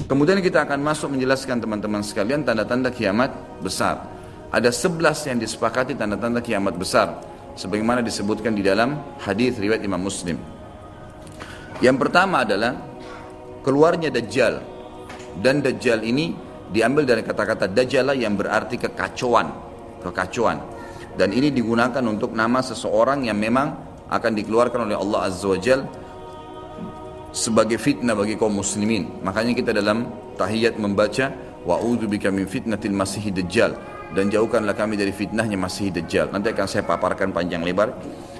Kemudian kita akan masuk menjelaskan teman-teman sekalian tanda-tanda kiamat besar. Ada 11 yang disepakati tanda-tanda kiamat besar, sebagaimana disebutkan di dalam hadis riwayat Imam Muslim. Yang pertama adalah keluarnya Dajjal. Dan Dajjal ini diambil dari kata-kata Dajjala yang berarti kekacauan. Dan ini digunakan untuk nama seseorang yang memang akan dikeluarkan oleh Allah Azza wa Jalla sebagai fitnah bagi kaum muslimin. Makanya kita dalam tahiyat membaca wa'udzubika min fitnatil masihid dajjal, dan jauhkanlah kami dari fitnahnya Masih Dajjal. Nanti akan saya paparkan panjang lebar.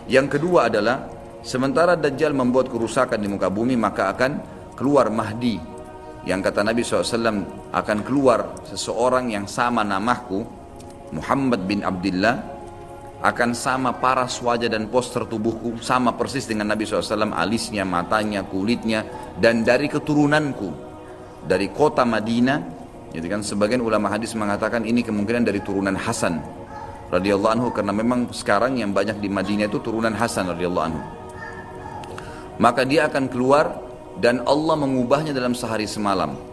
Yang kedua adalah sementara Dajjal membuat kerusakan di muka bumi, maka akan keluar Mahdi, yang kata Nabi SAW akan keluar seseorang yang sama namaku, Muhammad bin Abdullah, akan sama paras wajah dan poster tubuhku, sama persis dengan Nabi SAW, alisnya, matanya, kulitnya, dan dari keturunanku, dari kota Madinah. Jadi kan sebagian ulama hadis mengatakan ini kemungkinan dari turunan Hasan radhiyallahu anhu, karena memang sekarang yang banyak di Madinah itu turunan Hasan radhiyallahu anhu. Maka dia akan keluar dan Allah mengubahnya dalam sehari semalam.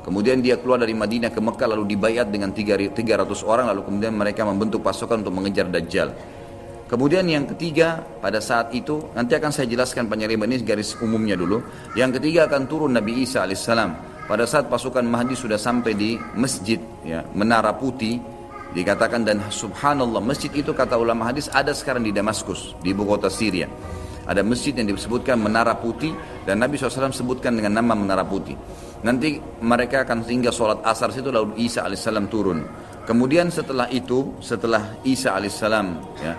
Kemudian dia keluar dari Madinah ke Mekah, lalu dibayat dengan 300 orang, lalu kemudian mereka membentuk pasukan untuk mengejar Dajjal. Kemudian yang ketiga, pada saat itu, nanti akan saya jelaskan panjang lebar, ini garis umumnya dulu. Yang ketiga akan turun Nabi Isa alaihissalam. Pada saat pasukan Mahdi sudah sampai di masjid, ya, Menara Putih, dikatakan, dan subhanallah, masjid itu kata ulama hadis ada sekarang di Damaskus, di ibu kota Syria. Ada masjid yang disebutkan Menara Putih, dan Nabi SAW sebutkan dengan nama Menara Putih. Nanti mereka akan tinggal sholat asar situ, lalu Isa alaihissalam turun. Kemudian setelah itu, setelah Isa alaihissalam ya,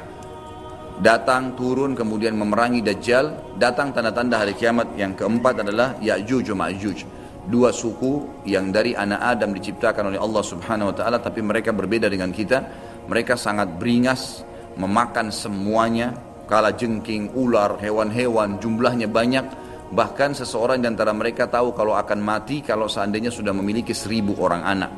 datang turun kemudian memerangi Dajjal, datang tanda-tanda hari kiamat. Yang keempat adalah Ya'juj wa Ma'juj, dua suku yang dari anak Adam diciptakan oleh Allah Subhanahu wa taala, tapi mereka berbeda dengan kita. Mereka sangat beringas, memakan semuanya, kalajengking, ular, hewan-hewan, jumlahnya banyak. Bahkan seseorang di antara mereka tahu kalau akan mati kalau seandainya sudah memiliki 1000 orang anak.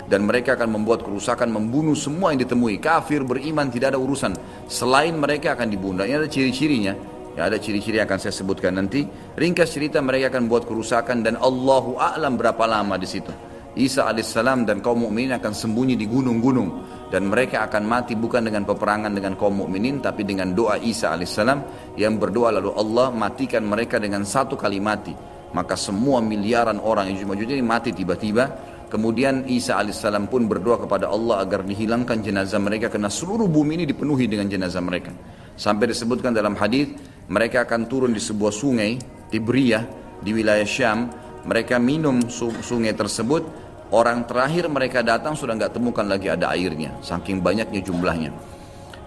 Dan mereka akan membuat kerusakan, membunuh semua yang ditemui. Kafir, beriman, tidak ada urusan. Selain mereka akan dibunuh. Ini ada ciri-cirinya. Ya, ada ciri-ciri yang akan saya sebutkan nanti. Ringkas cerita, mereka akan buat kerusakan dan Allahu a'lam berapa lama di situ. Isa alaihissalam dan kaum mukminin akan sembunyi di gunung-gunung, dan mereka akan mati bukan dengan peperangan dengan kaum mukminin, tapi dengan doa Isa alaihissalam yang berdoa, lalu Allah matikan mereka dengan satu kali mati. Maka semua miliaran orang yang Ya'juj ini mati tiba-tiba. Kemudian Isa alaihissalam pun berdoa kepada Allah agar dihilangkan jenazah mereka, karena seluruh bumi ini dipenuhi dengan jenazah mereka. Sampai disebutkan dalam hadis, mereka akan turun di sebuah sungai Tibriyah di wilayah Syam. Mereka minum sungai tersebut. Orang terakhir mereka datang sudah nggak temukan lagi ada airnya, saking banyaknya jumlahnya.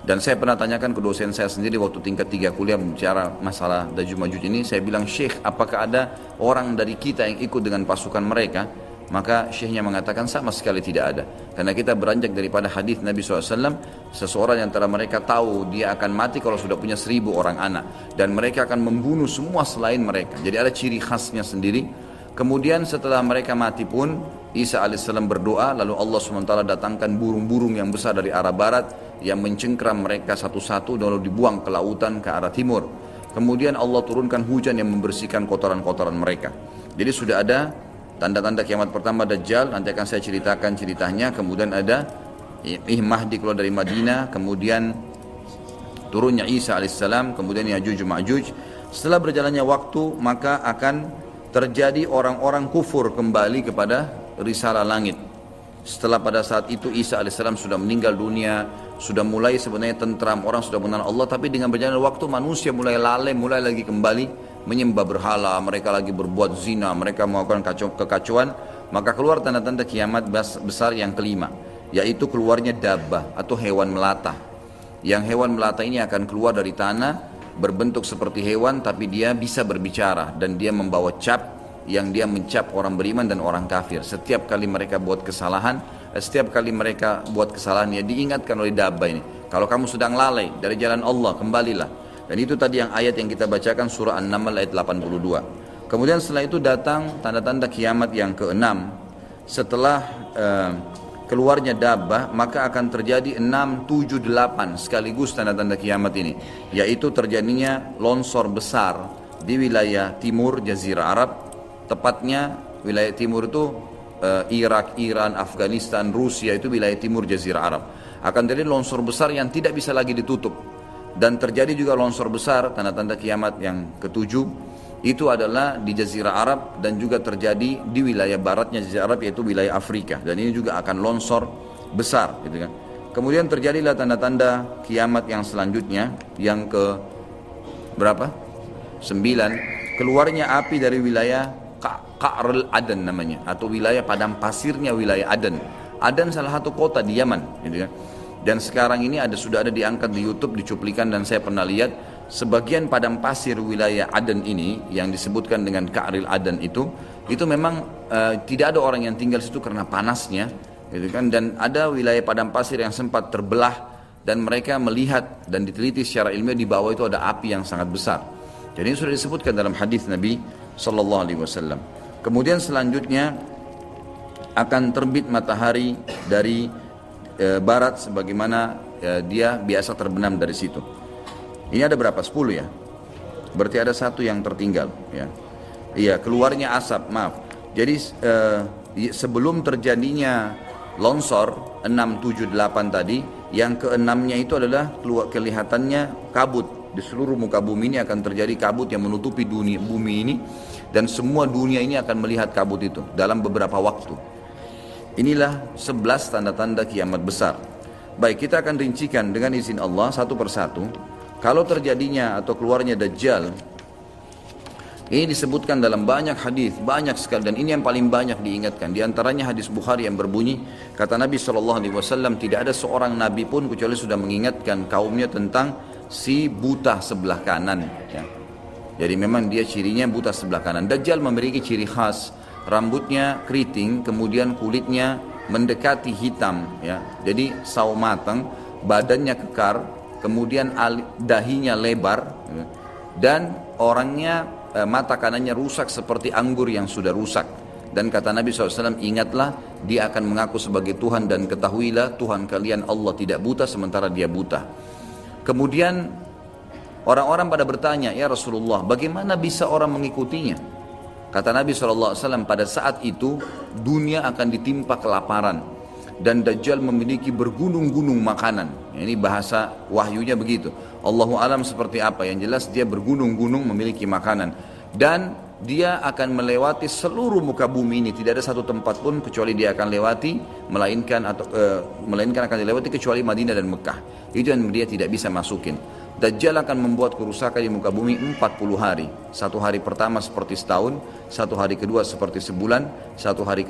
Dan saya pernah tanyakan ke dosen saya sendiri waktu tingkat 3 kuliah bicara masalah Ya'juj Ma'juj ini. Saya bilang, Syekh, apakah ada orang dari kita yang ikut dengan pasukan mereka? Maka syekhnya mengatakan sama sekali tidak ada. Karena kita beranjak daripada hadis Nabi SAW, seseorang yang antara mereka tahu dia akan mati kalau sudah punya 1000 orang anak. Dan mereka akan membunuh semua selain mereka. Jadi ada ciri khasnya sendiri. Kemudian setelah mereka mati pun, Isa alaihissalam berdoa, lalu Allah SWT datangkan burung-burung yang besar dari arah barat yang mencengkram mereka satu-satu, lalu dibuang ke lautan ke arah timur. Kemudian Allah turunkan hujan yang membersihkan kotoran-kotoran mereka. Jadi sudah ada tanda-tanda kiamat pertama Dajjal, nanti akan saya ceritakan ceritanya. Kemudian ada Mahdi keluar dari Madinah, kemudian turunnya Isa alaihissalam, kemudian Ya'juj Ma'juj. Setelah berjalannya waktu, maka akan terjadi orang-orang kufur kembali kepada risalah langit. Setelah pada saat itu Isa alaihissalam sudah meninggal dunia, sudah mulai sebenarnya tentram, orang sudah mengenal Allah, tapi dengan berjalannya waktu manusia mulai lalai, mulai lagi kembali menyembah berhala, mereka lagi berbuat zina, mereka melakukan kekacauan. Maka keluar tanda-tanda kiamat besar yang kelima, yaitu keluarnya dabbah atau hewan melata. Yang hewan melata ini akan keluar dari tanah, berbentuk seperti hewan, tapi dia bisa berbicara dan dia membawa cap yang dia mencap orang beriman dan orang kafir. Setiap kali mereka buat kesalahan, ya diingatkan oleh dabbah ini, kalau kamu sedang lalai dari jalan Allah, kembalilah. Dan itu tadi yang ayat yang kita bacakan, surah An-Naml ayat 82. Kemudian setelah itu datang tanda-tanda kiamat yang keenam. Setelah keluarnya dabbah, maka akan terjadi 6, 7, 8 sekaligus tanda-tanda kiamat ini, yaitu terjadinya longsor besar di wilayah timur Jazirah Arab, tepatnya wilayah timur itu Irak, Iran, Afghanistan, Rusia, itu wilayah timur Jazirah Arab. Akan terjadi longsor besar yang tidak bisa lagi ditutup, dan terjadi juga longsor besar, tanda-tanda kiamat yang ketujuh, itu adalah di Jazirah Arab dan juga terjadi di wilayah baratnya Jazirah Arab, yaitu wilayah Afrika, dan ini juga akan longsor besar gitu kan. Kemudian terjadilah tanda-tanda kiamat yang selanjutnya, yang ke berapa? 9, keluarnya api dari wilayah Ka'rul Aden namanya, atau wilayah padang pasirnya wilayah Aden. Aden salah satu kota di Yaman gitu kan. Dan sekarang ini sudah ada diangkat di YouTube, dicuplikan, dan saya pernah lihat sebagian padang pasir wilayah Aden ini yang disebutkan dengan Ka'ril Aden itu memang tidak ada orang yang tinggal situ karena panasnya, gitu kan. Dan ada wilayah padang pasir yang sempat terbelah, dan mereka melihat dan diteliti secara ilmiah di bawah itu ada api yang sangat besar. Jadi ini sudah disebutkan dalam hadis Nabi Sallallahu Alaihi Wasallam. Kemudian selanjutnya akan terbit matahari dari barat, sebagaimana dia biasa terbenam dari situ. Ini ada berapa? 10 ya? Berarti ada satu yang tertinggal ya. Iya, keluarnya asap, maaf. Jadi sebelum terjadinya longsor 6, 7, 8 tadi, yang keenamnya itu adalah kelihatannya kabut. Di seluruh muka bumi ini akan terjadi kabut yang menutupi bumi ini, dan semua dunia ini akan melihat kabut itu dalam beberapa waktu. Inilah 11 tanda-tanda kiamat besar. Baik, kita akan rincikan dengan izin Allah satu persatu. Kalau terjadinya atau keluarnya Dajjal, ini disebutkan dalam banyak hadis, banyak sekali, dan ini yang paling banyak diingatkan. Di antaranya hadis Bukhari yang berbunyi, kata Nabi SAW, tidak ada seorang Nabi pun kecuali sudah mengingatkan kaumnya tentang si buta sebelah kanan ya. Jadi memang dia cirinya buta sebelah kanan. Dajjal memiliki ciri khas, rambutnya keriting, kemudian kulitnya mendekati hitam ya. Jadi sawo matang, badannya kekar, kemudian dahinya lebar ya. Dan orangnya mata kanannya rusak seperti anggur yang sudah rusak. Dan kata Nabi SAW, ingatlah dia akan mengaku sebagai Tuhan, dan ketahuilah Tuhan kalian Allah tidak buta sementara dia buta. Kemudian orang-orang pada bertanya, ya Rasulullah, bagaimana bisa orang mengikutinya? Kata Nabi SAW, pada saat itu dunia akan ditimpa kelaparan, dan Dajjal memiliki bergunung-gunung makanan. Ini bahasa wahyunya begitu. Allahu alam seperti apa, yang jelas dia bergunung-gunung memiliki makanan, dan dia akan melewati seluruh muka bumi ini. Tidak ada satu tempat pun kecuali dia akan lewati, melainkan akan dilewati kecuali Madinah dan Mekah. Itu yang dia tidak bisa masukin. Dajjal akan membuat kerusakan di muka bumi 40 hari. Satu hari pertama seperti setahun, satu hari kedua seperti sebulan, satu hari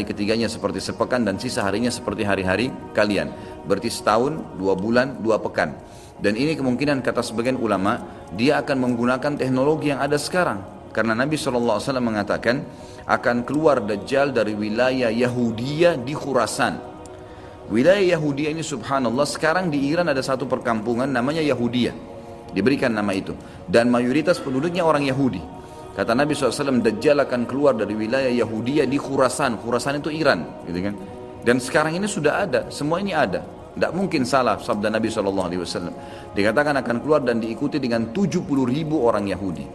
ketiganya seperti sepekan, dan sisa harinya seperti hari-hari kalian. Berarti setahun, 2 bulan, 2 pekan. Dan ini kemungkinan kata sebagian ulama, dia akan menggunakan teknologi yang ada sekarang. Karena Nabi SAW mengatakan akan keluar Dajjal dari wilayah Yahudiyah di Khurasan. Wilayah Yahudi ini subhanallah, sekarang di Iran ada satu perkampungan namanya Yahudiyah, diberikan nama itu, dan mayoritas penduduknya orang Yahudi. Kata Nabi SAW, Dajjal akan keluar dari wilayah Yahudiyah di Khurasan. Khurasan itu Iran gitu kan. Dan sekarang ini sudah ada, semua ini ada. Tidak mungkin salah sabda Nabi SAW. Dikatakan akan keluar dan diikuti dengan 70.000 orang Yahudi.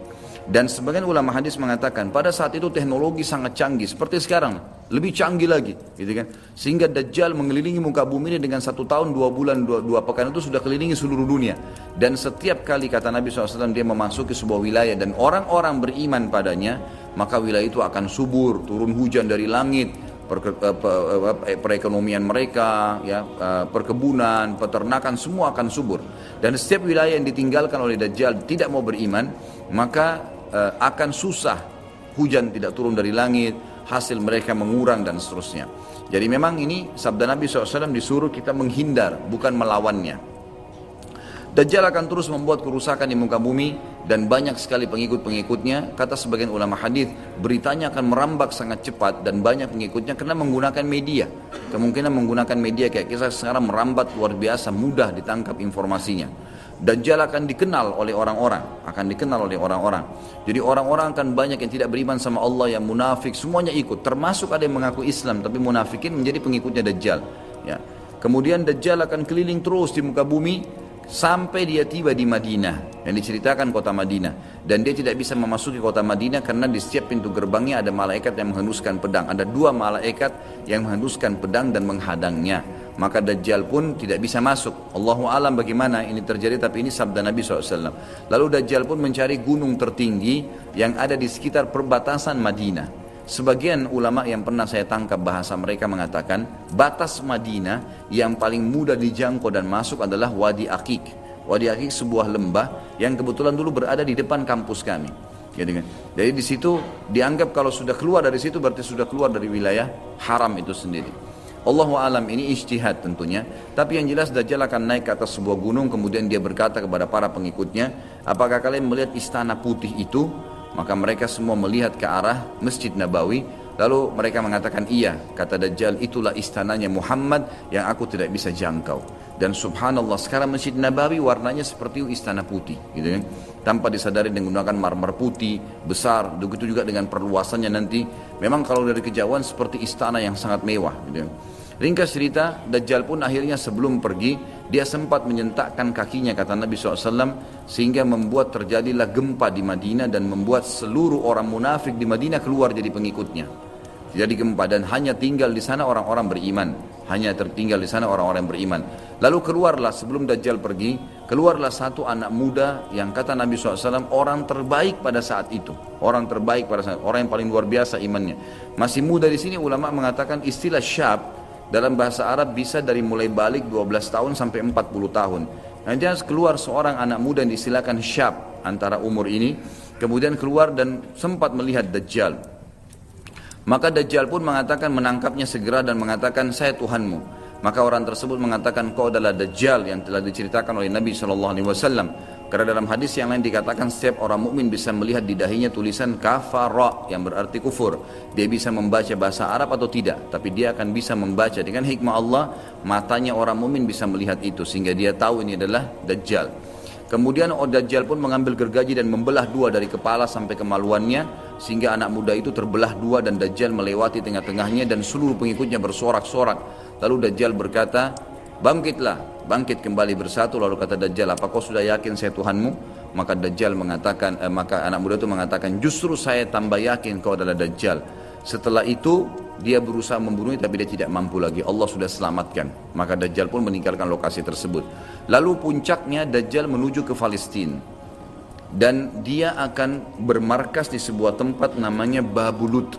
Dan sebagian ulama hadis mengatakan pada saat itu teknologi sangat canggih seperti sekarang, lebih canggih lagi gitu kan. Sehingga Dajjal mengelilingi muka bumi ini dengan 1 tahun 2 bulan 2 pekan itu sudah kelilingi seluruh dunia. Dan setiap kali kata Nabi SAW dia memasuki sebuah wilayah dan orang-orang beriman padanya, maka wilayah itu akan subur, turun hujan dari langit, perekonomian mereka ya, perkebunan, peternakan, semua akan subur. Dan setiap wilayah yang ditinggalkan oleh Dajjal tidak mau beriman, maka akan susah, hujan tidak turun dari langit, hasil mereka mengurang dan seterusnya. Jadi memang ini sabda Nabi SAW, disuruh kita menghindar, bukan melawannya. Dajjal akan terus membuat kerusakan di muka bumi dan banyak sekali pengikut-pengikutnya. Kata sebagian ulama hadis, beritanya akan merambak sangat cepat dan banyak pengikutnya karena menggunakan media. Kemungkinan menggunakan media kayak kita sekarang merambat luar biasa, mudah ditangkap informasinya. Dajjal akan dikenal oleh orang-orang, Jadi orang-orang akan banyak yang tidak beriman sama Allah, yang munafik, semuanya ikut. Termasuk ada yang mengaku Islam, tapi munafikin menjadi pengikutnya Dajjal. Ya. Kemudian Dajjal akan keliling terus di muka bumi sampai dia tiba di Madinah, yang diceritakan kota Madinah. Dan dia tidak bisa memasuki kota Madinah karena di setiap pintu gerbangnya ada malaikat yang menghunuskan pedang. Ada 2 malaikat yang menghunuskan pedang dan menghadangnya. Maka Dajjal pun tidak bisa masuk. Allahu alam bagaimana ini terjadi, tapi ini sabda Nabi SAW. Lalu Dajjal pun mencari gunung tertinggi yang ada di sekitar perbatasan Madinah. Sebagian ulama yang pernah saya tangkap bahasa mereka mengatakan batas Madinah yang paling mudah dijangkau dan masuk adalah Wadi Aqiq. Wadi Aqiq sebuah lembah yang kebetulan dulu berada di depan kampus kami. Jadi di situ dianggap kalau sudah keluar dari situ berarti sudah keluar dari wilayah haram itu sendiri. Allahu alam, ini ijtihad tentunya, tapi yang jelas Dajjal akan naik ke atas sebuah gunung, kemudian dia berkata kepada para pengikutnya, apakah kalian melihat istana putih itu? Maka mereka semua melihat ke arah Masjid Nabawi, lalu mereka mengatakan iya. Kata Dajjal, itulah istananya Muhammad yang aku tidak bisa jangkau. Dan subhanallah, sekarang Masjid Nabawi warnanya seperti istana putih, gitu kan? Tanpa disadari dengan menggunakan marmer putih besar, begitu juga dengan perluasannya nanti. Memang kalau dari kejauhan seperti istana yang sangat mewah, gitu kan? Ringkas cerita, Dajjal pun akhirnya sebelum pergi, dia sempat menyentakkan kakinya, kata Nabi SAW, sehingga membuat terjadilah gempa di Madinah dan membuat seluruh orang munafik di Madinah keluar jadi pengikutnya. Jadi gempa dan hanya tinggal di sana orang-orang beriman. Hanya tertinggal di sana orang-orang beriman. Lalu keluarlah sebelum Dajjal pergi, keluarlah satu anak muda yang kata Nabi SAW orang terbaik pada saat itu. Orang terbaik pada saat, orang yang paling luar biasa imannya. Masih muda di sini ulama mengatakan istilah syab dalam bahasa Arab bisa dari mulai balik 12 tahun sampai 40 tahun. Nanti keluar seorang anak muda yang diistilahkan syab antara umur ini, kemudian keluar dan sempat melihat Dajjal. Maka Dajjal pun mengatakan, menangkapnya segera dan mengatakan, saya Tuhanmu. Maka orang tersebut mengatakan, kau adalah Dajjal yang telah diceritakan oleh Nabi SAW. Karena dalam hadis yang lain dikatakan setiap orang mukmin bisa melihat di dahinya tulisan kafara yang berarti kufur. Dia bisa membaca bahasa Arab atau tidak, tapi dia akan bisa membaca dengan hikmah Allah. Matanya orang mukmin bisa melihat itu sehingga dia tahu ini adalah Dajjal. Kemudian Dajjal pun mengambil gergaji dan membelah 2 dari kepala sampai kemaluannya, sehingga anak muda itu terbelah 2 dan Dajjal melewati tengah-tengahnya dan seluruh pengikutnya bersorak-sorak. Lalu Dajjal berkata, bangkitlah, bangkit kembali bersatu. Lalu kata Dajjal, apa kau sudah yakin saya Tuhanmu? Maka Dajjal mengatakan, maka anak muda itu mengatakan, justru saya tambah yakin kau adalah Dajjal. Setelah itu dia berusaha membunuhnya tapi dia tidak mampu lagi. Allah sudah selamatkan. Maka Dajjal pun meninggalkan lokasi tersebut. Lalu puncaknya Dajjal menuju ke Palestina. Dan dia akan bermarkas di sebuah tempat namanya Babulut.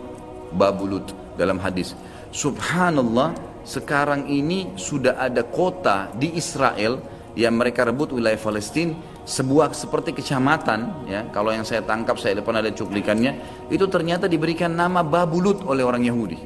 Babulut dalam hadis. Subhanallah, sekarang ini sudah ada kota di Israel yang mereka rebut wilayah Palestina, sebuah seperti kecamatan, ya. Kalau yang saya tangkap, saya depan ada cuplikannya, itu ternyata diberikan nama Babulut oleh orang Yahudi.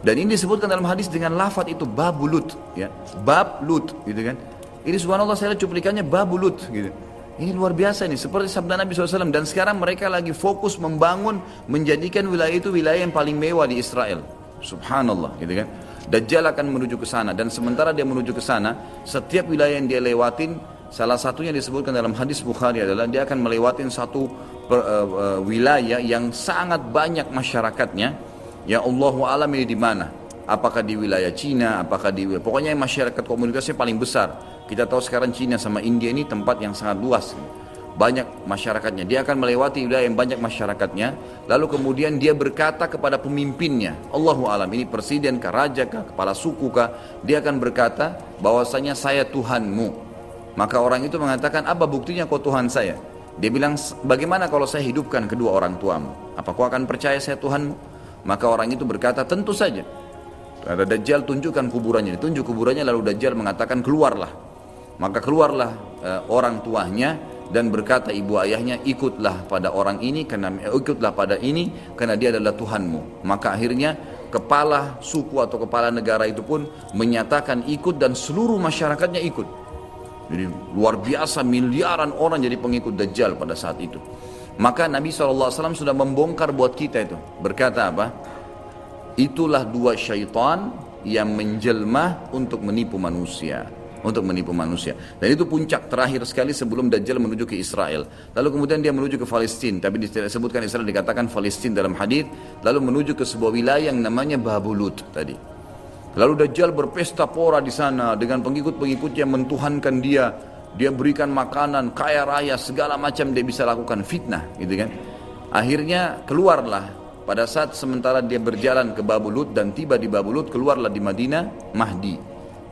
Dan ini disebutkan dalam hadis dengan lafaz itu Babulut, ya. Bablut, gitu kan. Ini subhanallah saya lihat cuplikannya Babulut, gitu. Ini luar biasa nih, seperti sabda Nabi SAW. Dan sekarang mereka lagi fokus membangun, menjadikan wilayah itu wilayah yang paling mewah di Israel. Subhanallah, gitu kan. Dajjal akan menuju ke sana, dan sementara dia menuju ke sana, setiap wilayah yang dia lewatin, salah satunya disebutkan dalam hadis Bukhari adalah dia akan melewatin satu wilayah yang sangat banyak masyarakatnya. Ya Allahu alam ini di mana? Apakah di wilayah Cina, apakah di pokoknya masyarakat komunitasnya paling besar. Kita tahu sekarang Cina sama India ini tempat yang sangat luas. Banyak masyarakatnya, dia akan melewati wilayah yang banyak masyarakatnya, lalu kemudian dia berkata kepada pemimpinnya, Allahu alam, ini presiden kah, raja kah, kepala suku kah, dia akan berkata bahwasanya saya Tuhanmu. Maka orang itu mengatakan, apa buktinya kau Tuhan saya? Dia bilang, bagaimana kalau saya hidupkan kedua orang tuamu? Apa kau akan percaya saya Tuhanmu? Maka orang itu berkata, tentu saja. Ada Dajjal, tunjukkan kuburannya, ditunjuk kuburannya, lalu Dajjal mengatakan, keluarlah. Maka keluarlah orang tuanya dan berkata ibu ayahnya, ikutlah pada orang ini karena dia adalah Tuhanmu. Maka akhirnya kepala suku atau kepala negara itu pun menyatakan ikut dan seluruh masyarakatnya ikut. Jadi luar biasa, miliaran orang jadi pengikut Dajjal pada saat itu. Maka Nabi SAW sudah membongkar buat kita itu. Berkata apa? Itulah 2 syaitan yang menjelma untuk menipu manusia. untuk menipu manusia. Dan itu puncak terakhir sekali sebelum Dajjal menuju ke Israel. Lalu kemudian dia menuju ke Palestina, tapi disebutkan Israel, dikatakan Palestina dalam hadis. Lalu menuju ke sebuah wilayah yang namanya Babulut tadi. Lalu Dajjal berpesta pora di sana dengan pengikut-pengikutnya, mentuhankan dia. Dia berikan makanan, kaya raya, segala macam dia bisa lakukan, fitnah gitu kan. Akhirnya keluarlah pada saat sementara dia berjalan ke Babulut dan tiba di Babulut, keluarlah di Madinah Mahdi.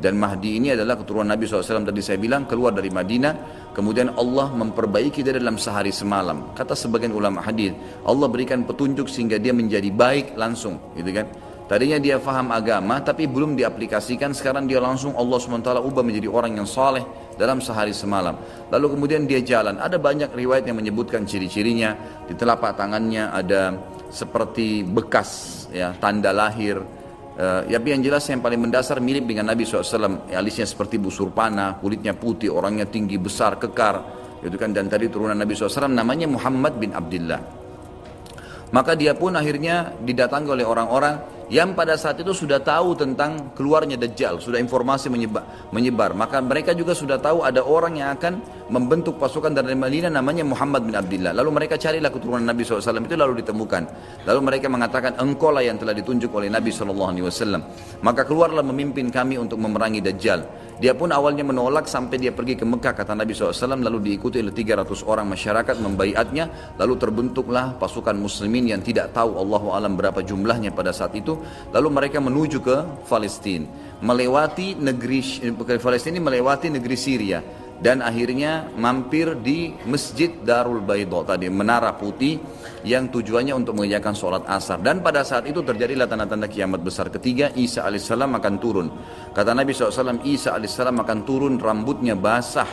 Dan Mahdi ini adalah keturunan Nabi SAW tadi saya bilang, keluar dari Madinah. Kemudian Allah memperbaiki dia dalam sehari semalam. Kata sebagian ulama hadis, Allah berikan petunjuk sehingga dia menjadi baik langsung gitu kan. Tadinya dia faham agama tapi belum diaplikasikan, sekarang dia langsung Allah SWT ubah menjadi orang yang saleh dalam sehari semalam. Lalu kemudian dia jalan, ada banyak riwayat yang menyebutkan ciri-cirinya. Di telapak tangannya ada seperti bekas ya, tanda lahir. Tapi yang jelas yang paling mendasar mirip dengan Nabi SAW, alisnya seperti busur panah, kulitnya putih, orangnya tinggi, besar, kekar gitu kan. Dan tadi turunan Nabi SAW namanya Muhammad bin Abdullah. Maka dia pun akhirnya didatangi oleh orang-orang yang pada saat itu sudah tahu tentang keluarnya Dajjal, sudah informasi menyebar. Maka mereka juga sudah tahu ada orang yang akan membentuk pasukan dari Madinah namanya Muhammad bin Abdullah. Lalu mereka carilah keturunan Nabi SAW itu, lalu ditemukan. Lalu mereka mengatakan, engkau lah yang telah ditunjuk oleh Nabi SAW. Maka keluarlah memimpin kami untuk memerangi Dajjal. Dia pun awalnya menolak sampai dia pergi ke Mekah, kata Nabi SAW, lalu diikuti oleh 300 orang masyarakat membaiatnya. Lalu terbentuklah pasukan muslimin yang tidak tahu Allahu alam berapa jumlahnya pada saat itu. Lalu mereka menuju ke Palestina, melewati negeri Palestina, melewati negeri Syria, dan akhirnya mampir di Masjid Darul Baydha tadi, menara putih yang tujuannya untuk mengerjakan sholat asar. Dan pada saat itu terjadilah tanda-tanda kiamat besar ketiga. Isa alaihissalam akan turun. Kata Nabi SAW, Isa alaihissalam akan turun, rambutnya basah,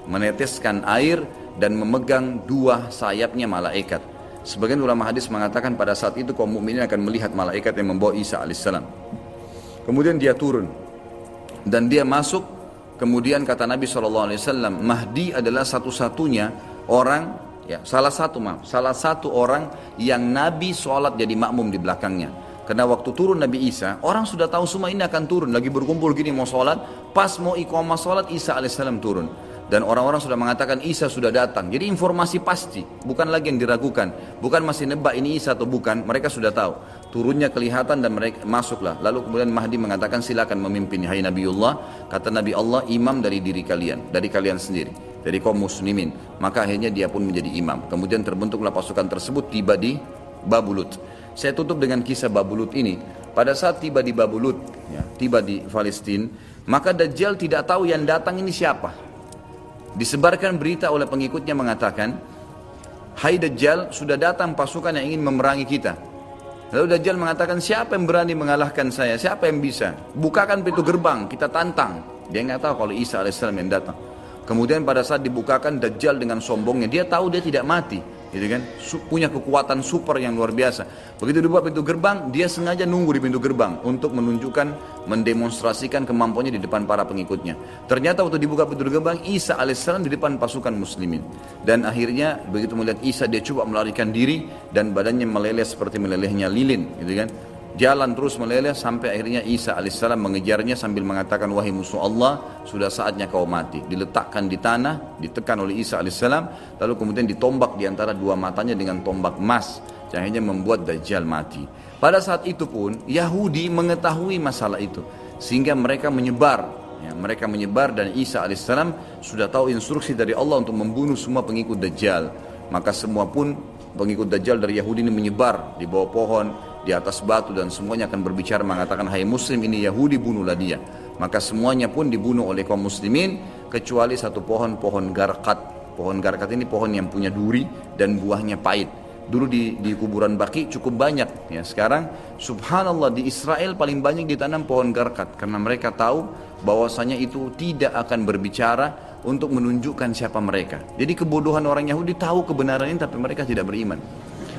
meneteskan air dan memegang dua sayapnya malaikat. Sebagian ulama hadis mengatakan pada saat itu kaum mukminin akan melihat malaikat yang membawa Isa alaihissalam. Kemudian dia turun dan dia masuk. Kemudian kata Nabi SAW, Mahdi adalah satu-satunya orang, ya, salah satu orang yang Nabi sholat jadi makmum di belakangnya. Karena waktu turun Nabi Isa, orang sudah tahu semua ini akan turun, lagi berkumpul gini mau sholat, pas mau iqamah sholat Isa alaihissalam turun. Dan orang-orang sudah mengatakan Isa sudah datang. Jadi informasi pasti, bukan lagi yang diragukan, bukan masih nebak ini Isa atau bukan, mereka sudah tahu. Turunnya kelihatan dan mereka masuklah. Lalu kemudian Mahdi mengatakan, silakan memimpin hai Nabiullah. Kata Nabi Allah, imam dari diri kalian, dari kalian sendiri, dari kaum muslimin. Maka akhirnya dia pun menjadi imam. Kemudian terbentuklah pasukan tersebut, tiba di Babulut. Saya tutup dengan kisah Babulut ini. Pada saat tiba di Babulut, ya, tiba di Palestina, maka Dajjal tidak tahu yang datang ini siapa. Disebarkan berita oleh pengikutnya mengatakan, hai Dajjal, sudah datang pasukan yang ingin memerangi kita. Lalu Dajjal mengatakan, siapa yang berani mengalahkan saya? Siapa yang bisa? Bukakan pintu gerbang, kita tantang. Dia nggak tahu kalau Isa alaihissalam yang datang. Kemudian pada saat dibukakan, Dajjal dengan sombongnya, dia tahu dia tidak mati, gitu kan? Punya kekuatan super yang luar biasa. Begitu dibuka pintu gerbang, dia sengaja nunggu di pintu gerbang untuk menunjukkan, mendemonstrasikan kemampuannya di depan para pengikutnya. Ternyata waktu dibuka pintu gerbang, Isa alaihissalam di depan pasukan muslimin. Dan akhirnya begitu melihat Isa, dia coba melarikan diri dan badannya meleleh seperti melelehnya lilin, gitu kan? Jalan terus meleleh sampai akhirnya Isa alaihissalam mengejarnya sambil mengatakan, wahai musuh Allah, sudah saatnya kau mati. Diletakkan di tanah, ditekan oleh Isa alaihissalam, lalu kemudian ditombak di antara dua matanya dengan tombak emas, yang akhirnya membuat Dajjal mati. Pada saat itu pun Yahudi mengetahui masalah itu, sehingga mereka menyebar. Ya, mereka menyebar dan Isa alaihissalam sudah tahu instruksi dari Allah untuk membunuh semua pengikut Dajjal. Maka semua pun pengikut Dajjal dari Yahudi ini menyebar di bawah pohon, di atas batu, dan semuanya akan berbicara mengatakan, hai muslim, ini Yahudi, bunuhlah dia. Maka semuanya pun dibunuh oleh kaum muslimin kecuali satu pohon garkat. Pohon garkat ini pohon yang punya duri dan buahnya pahit. Dulu di kuburan Baqi cukup banyak, ya. Sekarang subhanallah di Israel paling banyak ditanam pohon garkat, karena mereka tahu bahwasanya itu tidak akan berbicara untuk menunjukkan siapa mereka. Jadi kebodohan orang Yahudi, tahu kebenaran ini tapi mereka tidak beriman.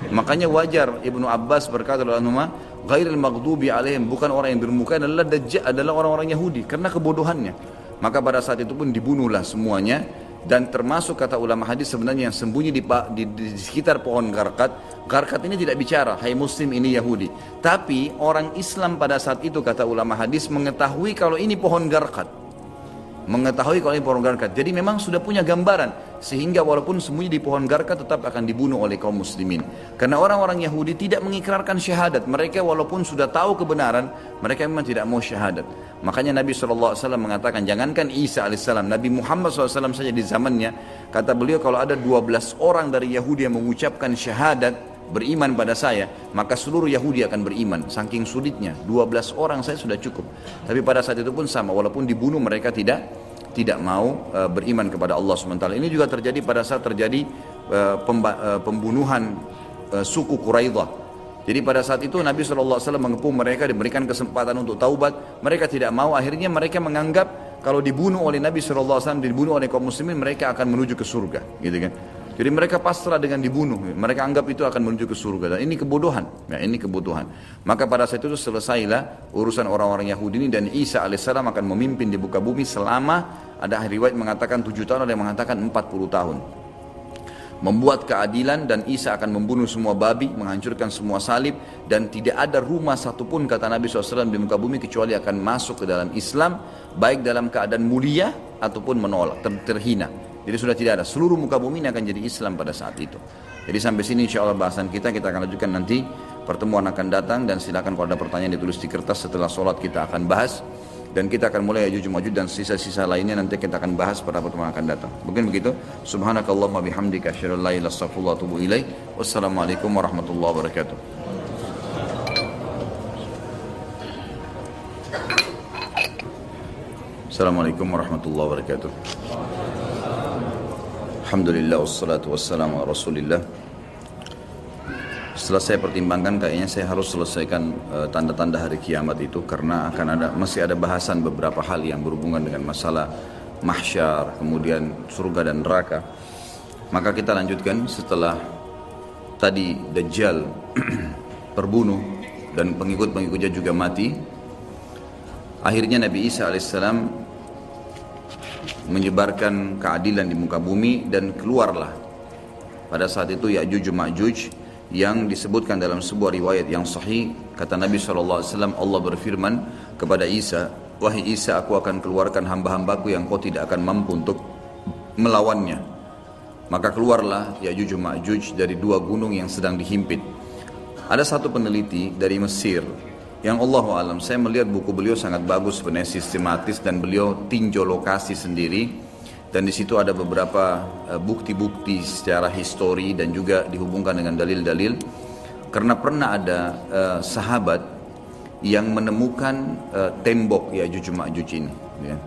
Makanya wajar Ibnu Abbas berkata dalam nama ghairil maghdubi alaihim, bukan orang yang bermuka adalah Dajjal, adalah orang-orang Yahudi karena kebodohannya. Maka pada saat itu pun dibunuhlah semuanya. Dan termasuk kata ulama hadis sebenarnya yang sembunyi di sekitar pohon garkat. Garkat ini tidak bicara, hai muslim, ini Yahudi. Tapi orang Islam pada saat itu kata ulama hadis mengetahui kalau ini pohon garkat. mengetahui kalau ini pohon garka. Jadi memang sudah punya gambaran, sehingga walaupun sembunyi di pohon garka tetap akan dibunuh oleh kaum muslimin. Karena orang-orang Yahudi tidak mengikrarkan syahadat. Mereka walaupun sudah tahu kebenaran, mereka memang tidak mau syahadat. Makanya Nabi SAW mengatakan, jangankan Isa AS, Nabi Muhammad SAW saja di zamannya, kata beliau, kalau ada 12 orang dari Yahudi yang mengucapkan syahadat, beriman pada saya, maka seluruh Yahudi akan beriman. Saking sulitnya, 12 orang saya sudah cukup. Tapi pada saat itu pun sama, walaupun dibunuh mereka tidak mau beriman kepada Allah SWT. Ini juga terjadi pada saat terjadi pembunuhan suku Quraidah. Jadi pada saat itu Nabi SAW mengepung mereka, diberikan kesempatan untuk taubat. Mereka tidak mau, akhirnya mereka menganggap kalau dibunuh oleh Nabi SAW, dibunuh oleh kaum muslimin, mereka akan menuju ke surga, gitu kan. Jadi mereka pasrah dengan dibunuh, mereka anggap itu akan menuju ke surga, dan ini kebodohan, ya, ini kebodohan. Maka pada saat itu selesailah urusan orang-orang Yahudi ini, dan Isa AS akan memimpin di muka bumi selama, ada riwayat mengatakan 7 tahun, ada yang mengatakan 40 tahun. Membuat keadilan, dan Isa akan membunuh semua babi, menghancurkan semua salib, dan tidak ada rumah satupun, kata Nabi SAW, di muka bumi kecuali akan masuk ke dalam Islam, baik dalam keadaan mulia ataupun menolak, terhina. Jadi sudah tidak ada, seluruh muka bumi ini akan jadi Islam pada saat itu. Jadi sampai sini insya Allah bahasan kita akan lanjutkan nanti, pertemuan akan datang, dan silakan kalau ada pertanyaan ditulis di kertas, setelah sholat kita akan bahas. Dan kita akan mulai Ya'juj Ma'juj dan sisa-sisa lainnya nanti kita akan bahas pada pertemuan akan datang. Mungkin begitu. Subhanakallahumma bihamdika asyhadu an la ilaha illa anta astaghfiruka wa atubu ilaik. Wassalamualaikum warahmatullahi wabarakatuh. Assalamualaikum warahmatullahi wabarakatuh. Alhamdulillah wassalatu wassalamu ala Rasulillah. Setelah saya pertimbangkan, kayaknya saya harus selesaikan tanda-tanda hari kiamat itu, karena masih ada bahasan beberapa hal yang berhubungan dengan masalah mahsyar, kemudian surga dan neraka. Maka kita lanjutkan setelah tadi Dajjal terbunuh dan pengikut-pengikutnya juga mati. Akhirnya Nabi Isa alaihissalam menyebarkan keadilan di muka bumi, dan keluarlah pada saat itu Ya'juj Ma'juj, yang disebutkan dalam sebuah riwayat yang sahih. Kata Nabi SAW, Allah berfirman kepada Isa, wahai Isa, aku akan keluarkan hamba-hambaku yang kau tidak akan mampu untuk melawannya. Maka keluarlah Ya'juj Ma'juj dari 2 gunung yang sedang dihimpit. Ada satu peneliti dari Mesir yang Allahu alam, saya melihat buku beliau sangat bagus, sebenarnya sistematis, dan beliau tinjau lokasi sendiri. Dan di situ ada beberapa bukti-bukti secara histori dan juga dihubungkan dengan dalil-dalil. Karena pernah ada sahabat yang menemukan tembok Ya'juj Ma'juj ini, ya.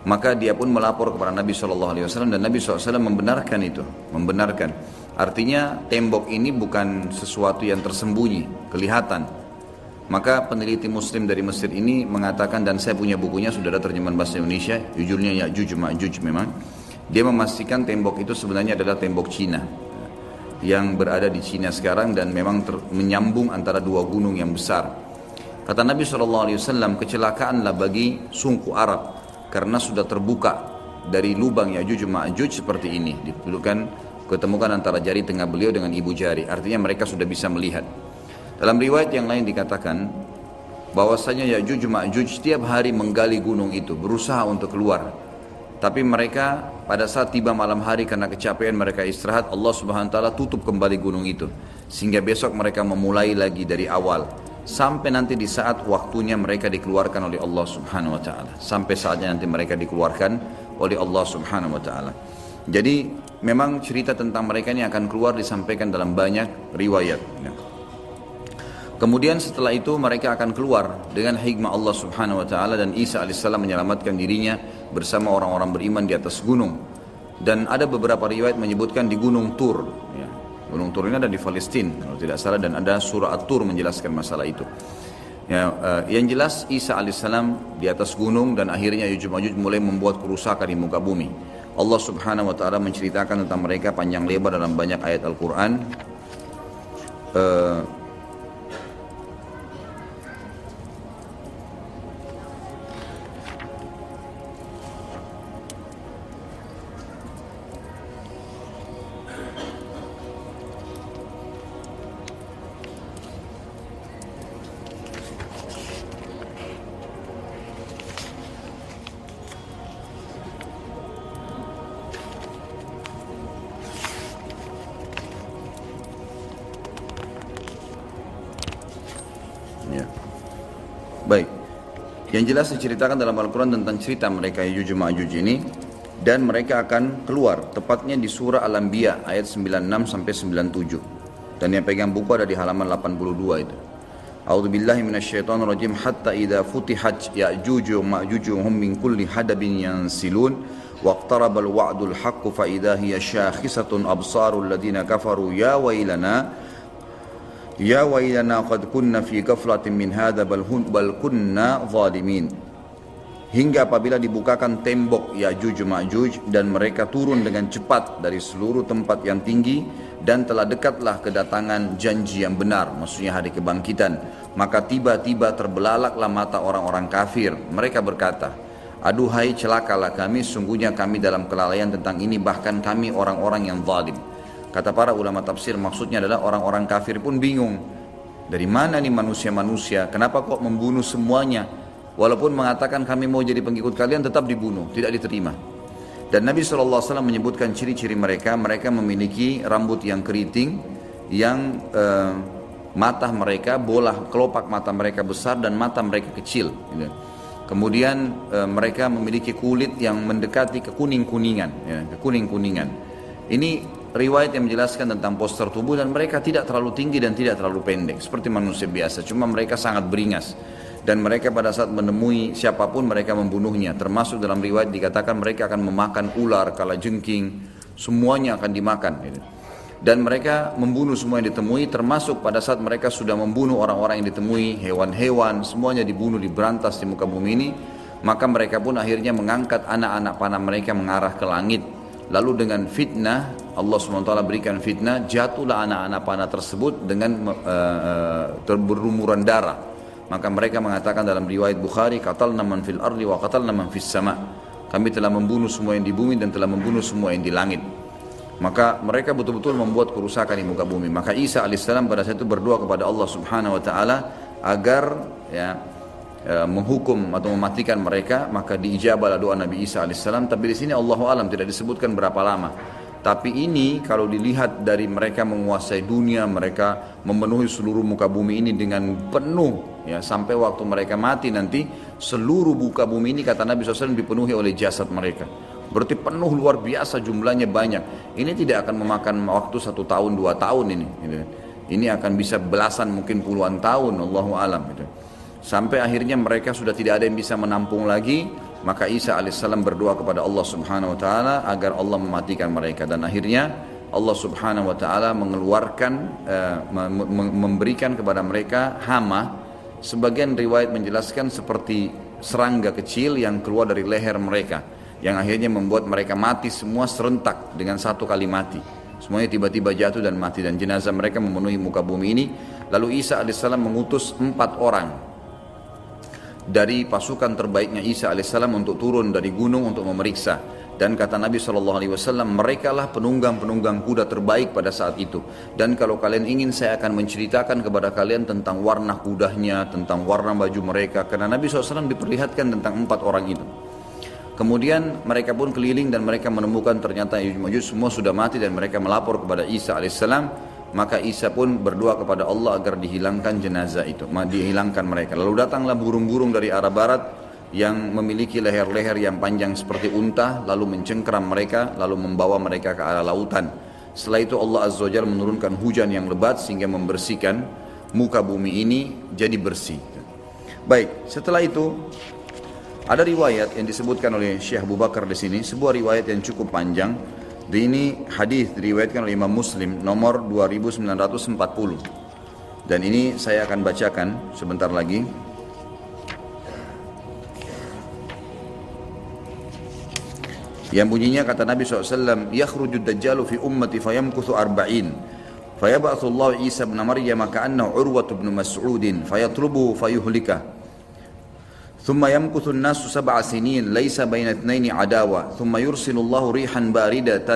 Maka dia pun melapor kepada Nabi SAW, dan Nabi SAW membenarkan itu, membenarkan. Artinya tembok ini bukan sesuatu yang tersembunyi, kelihatan. Maka peneliti muslim dari Mesir ini mengatakan, dan saya punya bukunya, sudah ada terjemahan bahasa Indonesia, judulnya Ya'juj Ma'juj memang. Dia memastikan tembok itu sebenarnya adalah tembok Cina, yang berada di Cina sekarang, dan memang menyambung antara 2 gunung yang besar. Kata Nabi SAW, kecelakaanlah bagi suku Arab, karena sudah terbuka dari lubang Ya'juj Ma'juj seperti ini. Ketemukan antara jari tengah beliau dengan ibu jari, artinya mereka sudah bisa melihat. Dalam riwayat yang lain dikatakan bahwasanya Ya'juj Ma'juj setiap hari menggali gunung itu, berusaha untuk keluar. Tapi mereka pada saat tiba malam hari karena kecapean mereka istirahat, Allah Subhanahu wa taala tutup kembali gunung itu, sehingga besok mereka memulai lagi dari awal, sampai nanti di saat waktunya mereka dikeluarkan oleh Allah Subhanahu wa taala. Sampai saatnya nanti mereka dikeluarkan oleh Allah Subhanahu wa taala. Jadi memang cerita tentang mereka ini akan keluar disampaikan dalam banyak riwayat, ya. Kemudian setelah itu mereka akan keluar dengan hikmah Allah Subhanahu wa taala, dan Isa alaihissalam menyelamatkan dirinya bersama orang-orang beriman di atas gunung. Dan ada beberapa riwayat menyebutkan di Gunung Tur, ya. Gunung Tur ini ada di Palestina kalau tidak salah, dan ada surah At-Tur menjelaskan masalah itu. Ya, yang jelas Isa alaihissalam di atas gunung, dan akhirnya Ya'juj Ma'juj mulai membuat kerusakan di muka bumi. Allah Subhanahu wa taala menceritakan tentang mereka panjang lebar dalam banyak ayat Al-Qur'an. Yang jelas diceritakan dalam Al-Quran tentang cerita mereka Ya'juj Ma'juj ini, dan mereka akan keluar tepatnya di surah Al-Anbiya ayat 96 sampai 97. Dan yang pegang buku ada di halaman 82 itu. A'udzubillahi minasyaitonir rajim. Hatta idza futihat Ya'juj Ma'juj hum min kulli hadabin yansilun waqtarabal wa'dul haqqu fa idza hiya syakhisatun absarul ladzina kafaru ya wailana qad kunna fi ghaflatin min hadza bal kunna zalimin. Hingga apabila dibukakan tembok Ya'juj Ma'juj dan mereka turun dengan cepat dari seluruh tempat yang tinggi, dan telah dekatlah kedatangan janji yang benar, maksudnya hari kebangkitan, maka tiba-tiba terbelalaklah mata orang-orang kafir. Mereka berkata, aduhai celakalah kami, sungguhnya kami dalam kelalaian tentang ini, bahkan kami orang-orang yang zalim. Kata para ulama tafsir, maksudnya adalah orang-orang kafir pun bingung. Dari mana nih manusia-manusia? Kenapa kok membunuh semuanya? Walaupun mengatakan kami mau jadi pengikut kalian, tetap dibunuh, tidak diterima. Dan Nabi SAW menyebutkan ciri-ciri mereka. Mereka memiliki rambut yang keriting, yang mata mereka, bola kelopak mata mereka besar dan mata mereka kecil. Kemudian mereka memiliki kulit yang mendekati kekuning-kuningan. Ini riwayat yang menjelaskan tentang postur tubuh, dan mereka tidak terlalu tinggi dan tidak terlalu pendek seperti manusia biasa, cuma mereka sangat beringas, dan mereka pada saat menemui siapapun mereka membunuhnya. Termasuk dalam riwayat dikatakan mereka akan memakan ular, kalajengking, semuanya akan dimakan. Dan mereka membunuh semua yang ditemui, termasuk pada saat mereka sudah membunuh orang-orang yang ditemui, hewan-hewan, semuanya dibunuh, diberantas di muka bumi ini. Maka mereka pun akhirnya mengangkat anak-anak panah mereka mengarah ke langit. Lalu dengan fitnah, Allah SWT berikan fitnah, jatuhlah anak-anak panah tersebut dengan berlumuran darah. Maka mereka mengatakan dalam riwayat Bukhari, qatalna man fil ardi wa qatalna man fis sama. Kami telah membunuh semua yang di bumi dan telah membunuh semua yang di langit. Maka mereka betul-betul membuat kerusakan di muka bumi. Maka Isa alaihissalam pada saat itu berdoa kepada Allah Subhanahu wa taala agar menghukum atau mematikan mereka. Maka diijabahlah doa Nabi Isa alaihissalam. Tapi di sini Allahu alam tidak disebutkan berapa lama. Tapi ini kalau dilihat dari mereka menguasai dunia, mereka memenuhi seluruh muka bumi ini dengan penuh, sampai waktu mereka mati nanti seluruh muka bumi ini kata Nabi SAW dipenuhi oleh jasad mereka. Berarti penuh, luar biasa, jumlahnya banyak. Ini tidak akan memakan waktu 1 tahun 2 tahun ini. Ini akan bisa belasan mungkin puluhan tahun, Allahu alam. Sampai akhirnya mereka sudah tidak ada yang bisa menampung lagi. Maka Isa alaihissalam berdoa kepada Allah Subhanahu wa taala agar Allah mematikan mereka, dan akhirnya Allah Subhanahu wa taala mengeluarkan memberikan kepada mereka hama. Sebagian riwayat menjelaskan seperti serangga kecil yang keluar dari leher mereka, yang akhirnya membuat mereka mati semua serentak dengan satu kali mati. Semuanya tiba-tiba jatuh dan mati, dan jenazah mereka memenuhi muka bumi ini. Lalu Isa alaihissalam mengutus 4 orang dari pasukan terbaiknya Isa alaihissalam untuk turun dari gunung untuk memeriksa. Dan kata Nabi SAW, mereka lah penunggang-penunggang kuda terbaik pada saat itu. Dan kalau kalian ingin, saya akan menceritakan kepada kalian tentang warna kudanya, tentang warna baju mereka. Karena Nabi SAW diperlihatkan tentang 4 orang itu. Kemudian mereka pun keliling dan mereka menemukan ternyata Ya'juj Ma'juj semua sudah mati, dan mereka melapor kepada Isa alaihissalam. Maka Isa pun berdoa kepada Allah agar dihilangkan jenazah itu, dihilangkan mereka. Lalu datanglah burung-burung dari arah barat yang memiliki leher-leher yang panjang seperti unta, lalu mencengkeram mereka, lalu membawa mereka ke arah lautan. Setelah itu Allah Azza wa Jalla menurunkan hujan yang lebat sehingga membersihkan muka bumi ini jadi bersih. Baik, setelah itu ada riwayat yang disebutkan oleh Syekh Abu Bakar di sini, sebuah riwayat yang cukup panjang. Ini hadis diriwayatkan oleh Imam Muslim nomor 2940. Dan ini saya akan bacakan sebentar lagi. Yang bunyinya kata Nabi SAW, "Yakhrujud dajjalu fi ummati fayamkuthu arba'in. Fayab'athu Allah Isa ibn Maryam ka'annahu Urwah ibn Mas'ud fayatlubuhu fayuhlikah. ثم يمكث الناس 7 سنين ليس بين اثنين عداوة ثم يرسل الله ريحا باردة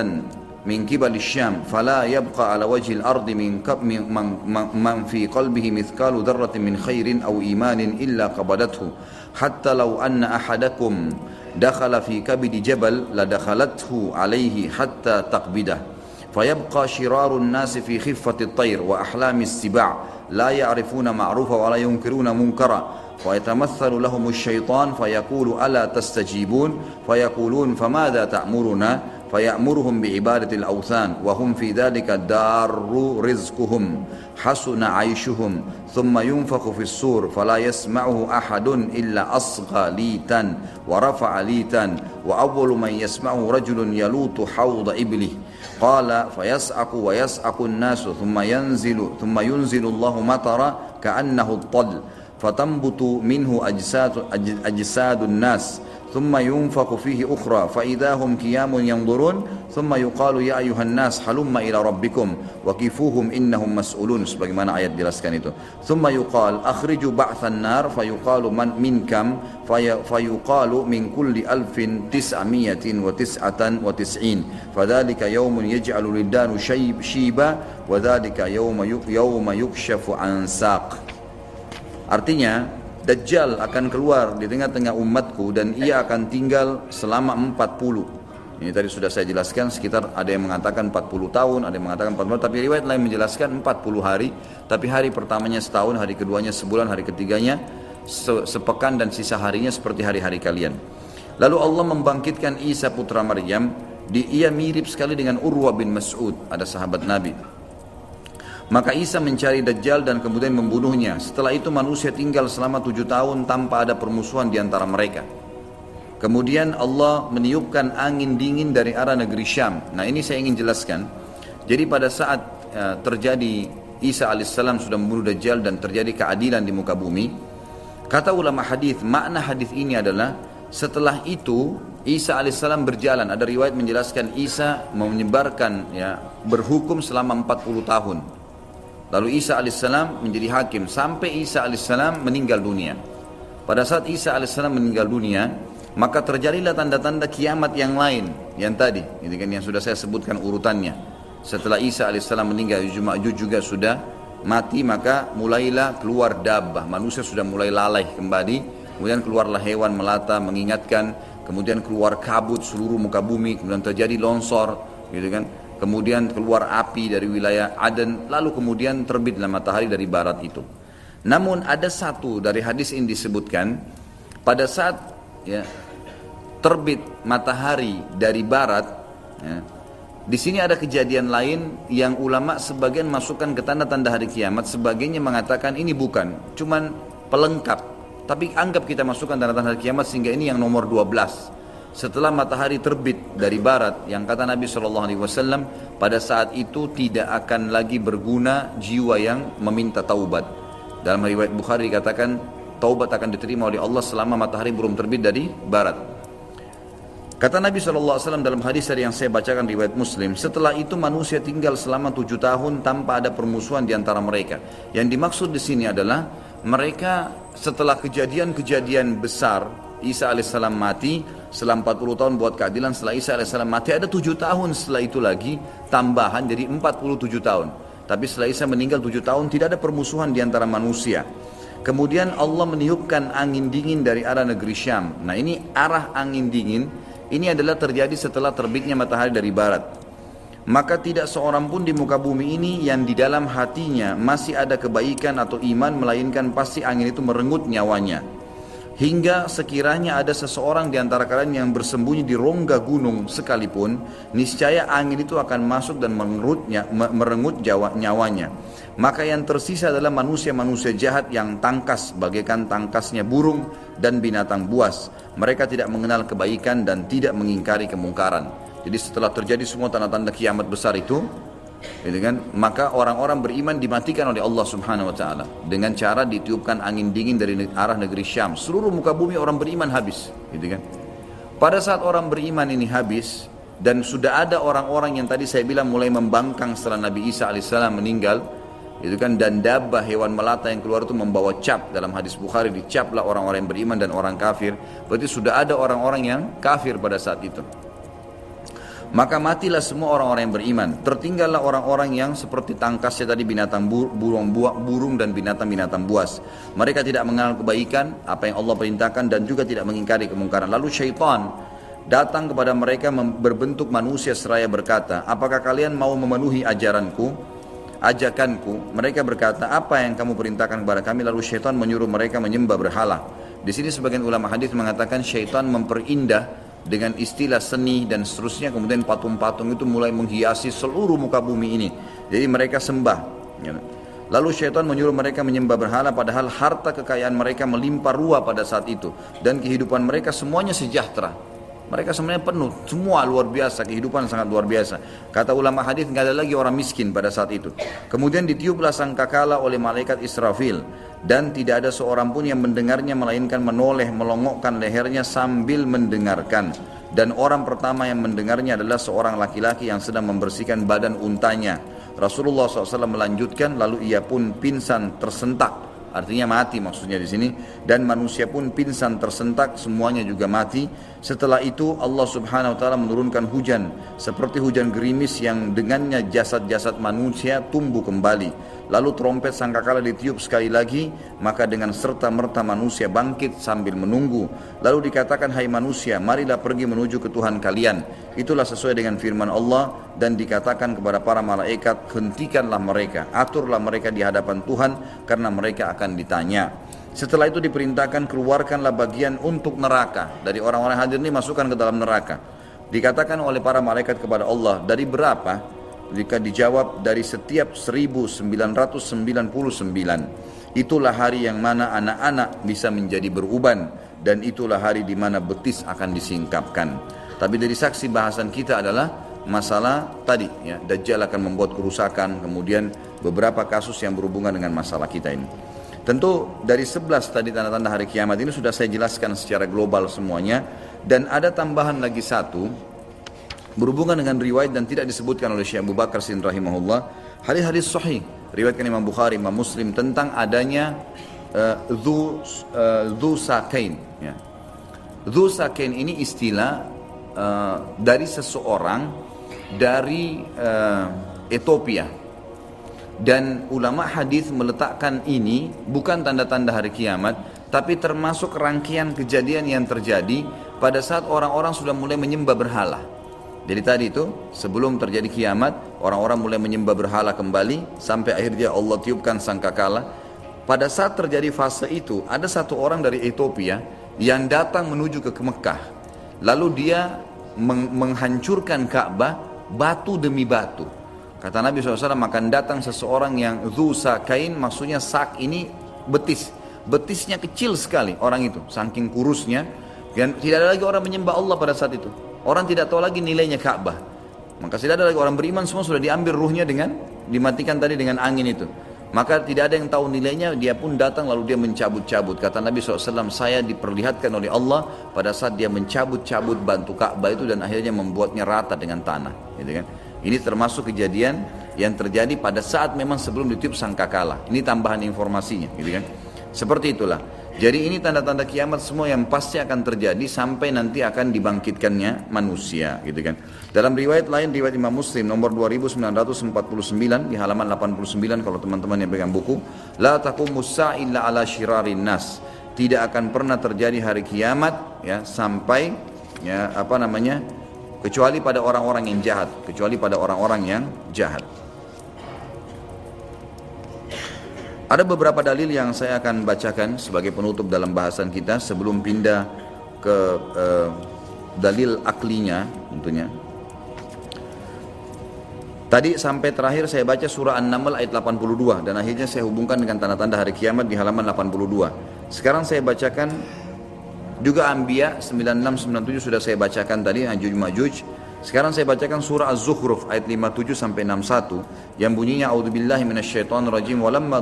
من قبل الشام فلا يبقى على وجه الأرض من في قلبه مثقال ذرة من خير أو إيمان إلا قبضته حتى لو أن أحدكم دخل في كبد جبل لدخلته عليه حتى تقبضه فيبقى شرار الناس في خفة الطير وأحلام السباع لا يعرفون معروفا ولا ينكرون منكرا ويتمثل لهم الشيطان فيقول ألا تستجيبون فيقولون فماذا تأمرنا فيأمرهم بعبادة الأوثان وهم في ذلك دار رزقهم حسن عيشهم ثم ينفخ في الصور فلا يسمعه أحد إلا أصغى ليتا ورفع ليتا وأول من يسمعه رجل يلوط حوض إبله قال فيسعق ويسعق الناس ثم ينزل الله مطرا كأنه الطل فتنبت منه أجساد الناس ثم ينفخ فيه أخرى فإذا هم قيام ينظرون ثم يقال يا أيها الناس هلم إلى ربكم وقفوهم إنهم مسؤولون sebagaimana ayat jelaskan itu ثم يقال أخرجوا بعث النار فيقال من كم فيقال من كل 1999 فذلك يوم يجعل الولدان شيبا وذلك يوم يكشف عن ساق. Artinya, Dajjal akan keluar di tengah-tengah umatku dan ia akan tinggal selama 40. Ini tadi sudah saya jelaskan, sekitar ada yang mengatakan 40 tahun, ada yang mengatakan 40, tapi riwayat lain menjelaskan 40 hari, tapi hari pertamanya setahun, hari keduanya sebulan, hari ketiganya sepekan dan sisa harinya seperti hari-hari kalian. Lalu Allah membangkitkan Isa putra Maryam, ia mirip sekali dengan Urwa bin Mas'ud, ada sahabat Nabi. Maka Isa mencari Dajjal dan kemudian membunuhnya. Setelah itu manusia tinggal selama 7 tahun tanpa ada permusuhan di antara mereka. Kemudian Allah meniupkan angin dingin dari arah negeri Syam. Nah ini saya ingin jelaskan. Jadi pada saat terjadi Isa alaihissalam sudah membunuh Dajjal dan terjadi keadilan di muka bumi, kata ulama hadis, makna hadis ini adalah setelah itu Isa alaihissalam berjalan. Ada riwayat menjelaskan Isa menyebarkan berhukum selama 40 tahun. Lalu Isa alaihissalam menjadi hakim sampai Isa alaihissalam meninggal dunia. Pada saat Isa alaihissalam meninggal dunia, maka terjadilah tanda-tanda kiamat yang lain, yang tadi, ini kan yang sudah saya sebutkan urutannya. Setelah Isa alaihissalam meninggal, Ya'juj juga sudah mati, maka mulailah keluar dabbah, manusia sudah mulai lalai kembali. Kemudian keluarlah hewan melata mengingatkan, kemudian keluar kabut seluruh muka bumi, kemudian terjadi longsor, gitu kan. Kemudian keluar api dari wilayah Aden, lalu kemudian terbitlah matahari dari barat itu. Namun ada satu dari hadis ini disebutkan, pada saat terbit matahari dari barat, di sini ada kejadian lain yang ulama sebagian masukkan ke tanda-tanda hari kiamat, sebagiannya mengatakan ini bukan, cuman pelengkap. Tapi anggap kita masukkan tanda-tanda hari kiamat sehingga ini yang nomor 12. Setelah matahari terbit dari barat, yang kata Nabi SAW, pada saat itu tidak akan lagi berguna jiwa yang meminta taubat. Dalam riwayat Bukhari dikatakan, taubat akan diterima oleh Allah selama matahari belum terbit dari barat. Kata Nabi SAW dalam hadis yang saya bacakan riwayat Muslim, setelah itu manusia tinggal selama 7 tahun tanpa ada permusuhan di antara mereka. Yang dimaksud di sini adalah mereka setelah kejadian-kejadian besar, Isa alaihissalam mati, setelah 40 tahun buat keadilan, setelah Isa alaihissalam mati ada 7 tahun setelah itu lagi tambahan, jadi 47 tahun. Tapi setelah Isa meninggal 7 tahun tidak ada permusuhan di antara manusia. Kemudian Allah meniupkan angin dingin dari arah negeri Syam. Nah ini arah angin dingin, ini adalah terjadi setelah terbitnya matahari dari barat. Maka tidak seorang pun di muka bumi ini yang di dalam hatinya masih ada kebaikan atau iman, melainkan pasti angin itu merenggut nyawanya. Hingga sekiranya ada seseorang di antara kalian yang bersembunyi di rongga gunung sekalipun, niscaya angin itu akan masuk dan merenggut nyawanya. Maka yang tersisa adalah manusia-manusia jahat yang tangkas, bagaikan tangkasnya burung dan binatang buas. Mereka tidak mengenal kebaikan dan tidak mengingkari kemungkaran. Jadi setelah terjadi semua tanda-tanda kiamat besar itu, gitu kan, maka orang-orang beriman dimatikan oleh Allah Subhanahu wa taala dengan cara ditiupkan angin dingin dari arah negeri Syam. Seluruh muka bumi orang beriman habis, gitu kan. Pada saat orang beriman ini habis dan sudah ada orang-orang yang tadi saya bilang mulai membangkang setelah Nabi Isa alaihissalam meninggal, gitu kan, dan dabbah hewan melata yang keluar itu membawa cap. Dalam hadis Bukhari dicaplah orang-orang yang beriman dan orang kafir. Berarti sudah ada orang-orang yang kafir pada saat itu. Maka matilah semua orang-orang yang beriman. Tertinggallah orang-orang yang seperti tangkasnya tadi binatang burung dan binatang-binatang buas. Mereka tidak mengenal kebaikan, apa yang Allah perintahkan, dan juga tidak mengingkari kemungkaran. Lalu syaitan datang kepada mereka berbentuk manusia seraya berkata, apakah kalian mau memenuhi ajaranku? ajakanku, mereka berkata, apa yang kamu perintahkan kepada kami? Lalu syaitan menyuruh mereka menyembah berhala. Di sini sebagian ulama hadis mengatakan syaitan memperindah dengan istilah seni dan seterusnya, kemudian patung-patung itu mulai menghiasi seluruh muka bumi ini. Jadi mereka sembah. Lalu syaitan menyuruh mereka menyembah berhala, padahal harta kekayaan mereka melimpah ruah pada saat itu, dan kehidupan mereka semuanya sejahtera. Mereka sebenarnya penuh, semua luar biasa, kehidupan sangat luar biasa. Kata ulama hadis, nggak ada lagi orang miskin pada saat itu. Kemudian ditiuplah sangkakala oleh malaikat Israfil, dan tidak ada seorang pun yang mendengarnya melainkan menoleh, melongokkan lehernya sambil mendengarkan. Dan orang pertama yang mendengarnya adalah seorang laki-laki yang sedang membersihkan badan untanya. Rasulullah SAW melanjutkan, lalu ia pun pingsan tersentak. Artinya mati maksudnya di sini, dan manusia pun pingsan tersentak, semuanya juga mati. Setelah itu Allah Subhanahu wa taala menurunkan hujan seperti hujan gerimis yang dengannya jasad-jasad manusia tumbuh kembali. Lalu trompet sangkakala ditiup sekali lagi, maka dengan serta-merta manusia bangkit sambil menunggu. Lalu dikatakan, hai manusia, marilah pergi menuju ke Tuhan kalian. Itulah sesuai dengan firman Allah, dan dikatakan kepada para malaikat, hentikanlah mereka, aturlah mereka di hadapan Tuhan, karena mereka akan ditanya. Setelah itu diperintahkan, keluarkanlah bagian untuk neraka. Dari orang-orang hadir ini masukkan ke dalam neraka. Dikatakan oleh para malaikat kepada Allah, dari berapa? Jika dijawab, dari setiap 1999. Itulah hari yang mana anak-anak bisa menjadi beruban, dan itulah hari di mana betis akan disingkapkan. Tapi dari saksi bahasan kita adalah masalah tadi, ya, Dajjal akan membuat kerusakan, kemudian beberapa kasus yang berhubungan dengan masalah kita ini. Tentu dari 11 tadi tanda-tanda hari kiamat ini sudah saya jelaskan secara global semuanya, dan ada tambahan lagi satu berhubungan dengan riwayat dan tidak disebutkan oleh Syekh Abu Bakar Siddiq rahimahullah. Hadis-hadis sahih riwayatkan Imam Bukhari, Imam Muslim, tentang adanya Dhu Sakain, ya. Dhu Sakain ini istilah dari seseorang dari Ethiopia, dan ulama hadis meletakkan ini bukan tanda-tanda hari kiamat, tapi termasuk rangkaian kejadian yang terjadi pada saat orang-orang sudah mulai menyembah berhala. Jadi tadi itu sebelum terjadi kiamat, orang-orang mulai menyembah berhala kembali, sampai akhirnya Allah tiupkan sangkakala. Pada saat terjadi fase itu, ada satu orang dari Ethiopia yang datang menuju ke Mekah. Lalu dia menghancurkan Ka'bah batu demi batu. Kata Nabi SAW, akan datang seseorang yang Dhu Sakain, maksudnya sak ini betis. Betisnya kecil sekali orang itu, saking kurusnya. Dan tidak ada lagi orang menyembah Allah pada saat itu. Orang tidak tahu lagi nilainya Ka'bah. Maka tidak ada lagi orang beriman, semua sudah diambil ruhnya dengan dimatikan tadi dengan angin itu. Maka tidak ada yang tahu nilainya, dia pun datang lalu dia mencabut-cabut. Kata Nabi SAW, saya diperlihatkan oleh Allah pada saat dia mencabut-cabut batu Ka'bah itu dan akhirnya membuatnya rata dengan tanah. Gitu kan? Ini termasuk kejadian yang terjadi pada saat memang sebelum ditiup sangkakala. Ini tambahan informasinya, gitu kan? Seperti itulah. Jadi ini tanda-tanda kiamat semua yang pasti akan terjadi sampai nanti akan dibangkitkannya manusia, gitu kan. Dalam riwayat lain, riwayat Imam Muslim nomor 2949 di halaman 89 kalau teman-teman yang pegang buku, la taqumus sa'a illa ala syirarin nas. Tidak akan pernah terjadi hari kiamat ya sampai ya kecuali pada orang-orang yang jahat, kecuali pada orang-orang yang jahat. Ada beberapa dalil yang saya akan bacakan sebagai penutup dalam bahasan kita sebelum pindah ke dalil aklinya tentunya. Tadi sampai terakhir saya baca surah An-Naml ayat 82 dan akhirnya saya hubungkan dengan tanda-tanda hari kiamat di halaman 82. Sekarang saya bacakan juga Anbiya 96-97 sudah saya bacakan tadi, Ya'juj Ma'juj. Sekarang saya bacakan surah Az-Zukhruf ayat 57 sampai 61 yang bunyinya a'udzubillahi minasyaitonir rajim walamma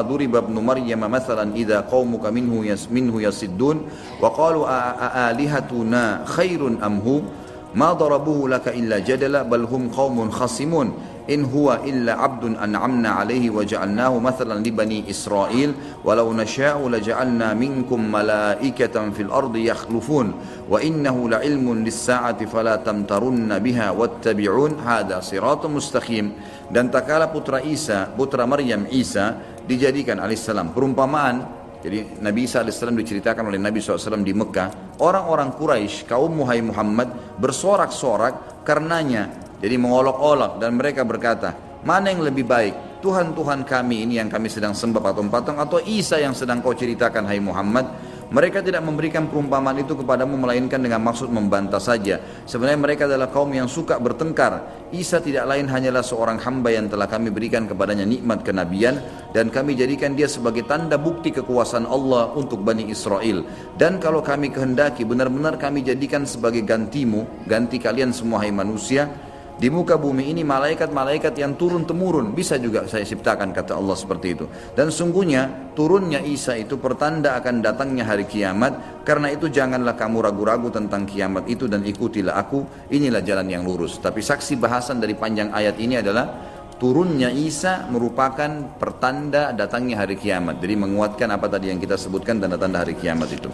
duriba ibnu maryam mathalan idza qaumuka minhu yasiddun wa qalu alihatuna khairun amhu ma darabuhu laka illa jadala bal hum qaumun khasimun in huwa illa abdun an'amna alaihi wa ja'alnahu mathalan li bani Israil walau nasha'u laja'alna minkum malaikatan fil ardi yakhlufun wa innahu la'ilmun lis-sa'ati fala tamtarunna biha wattabi'un hadha siratun mustaqim. Dan tak kala putra Maryam Isa dijadikan alaihissalam perumpamaan. Jadi Nabi Isa AS diceritakan oleh Nabi SAW di Mekah, orang-orang Quraisy kaum Muhammad bersorak-sorak karenanya, jadi mengolok-olok, dan mereka berkata, mana yang lebih baik? Tuhan-Tuhan kami ini yang kami sedang sembah patung-patung, atau Isa yang sedang kau ceritakan hai Muhammad? Mereka tidak memberikan perumpamaan itu kepadamu melainkan dengan maksud membantah saja. Sebenarnya mereka adalah kaum yang suka bertengkar. Isa tidak lain hanyalah seorang hamba yang telah kami berikan kepadanya nikmat kenabian, dan kami jadikan dia sebagai tanda bukti kekuasaan Allah untuk Bani Israel. Dan kalau kami kehendaki, benar-benar kami jadikan sebagai gantimu, ganti kalian semua hai manusia, di muka bumi ini malaikat-malaikat yang turun-temurun, bisa juga saya ciptakan, kata Allah seperti itu. Dan sungguhnya turunnya Isa itu pertanda akan datangnya hari kiamat. Karena itu janganlah kamu ragu-ragu tentang kiamat itu, dan ikutilah aku, inilah jalan yang lurus. Tapi saksi bahasan dari panjang ayat ini adalah turunnya Isa merupakan pertanda datangnya hari kiamat. Jadi menguatkan apa tadi yang kita sebutkan, tanda-tanda hari kiamat itu.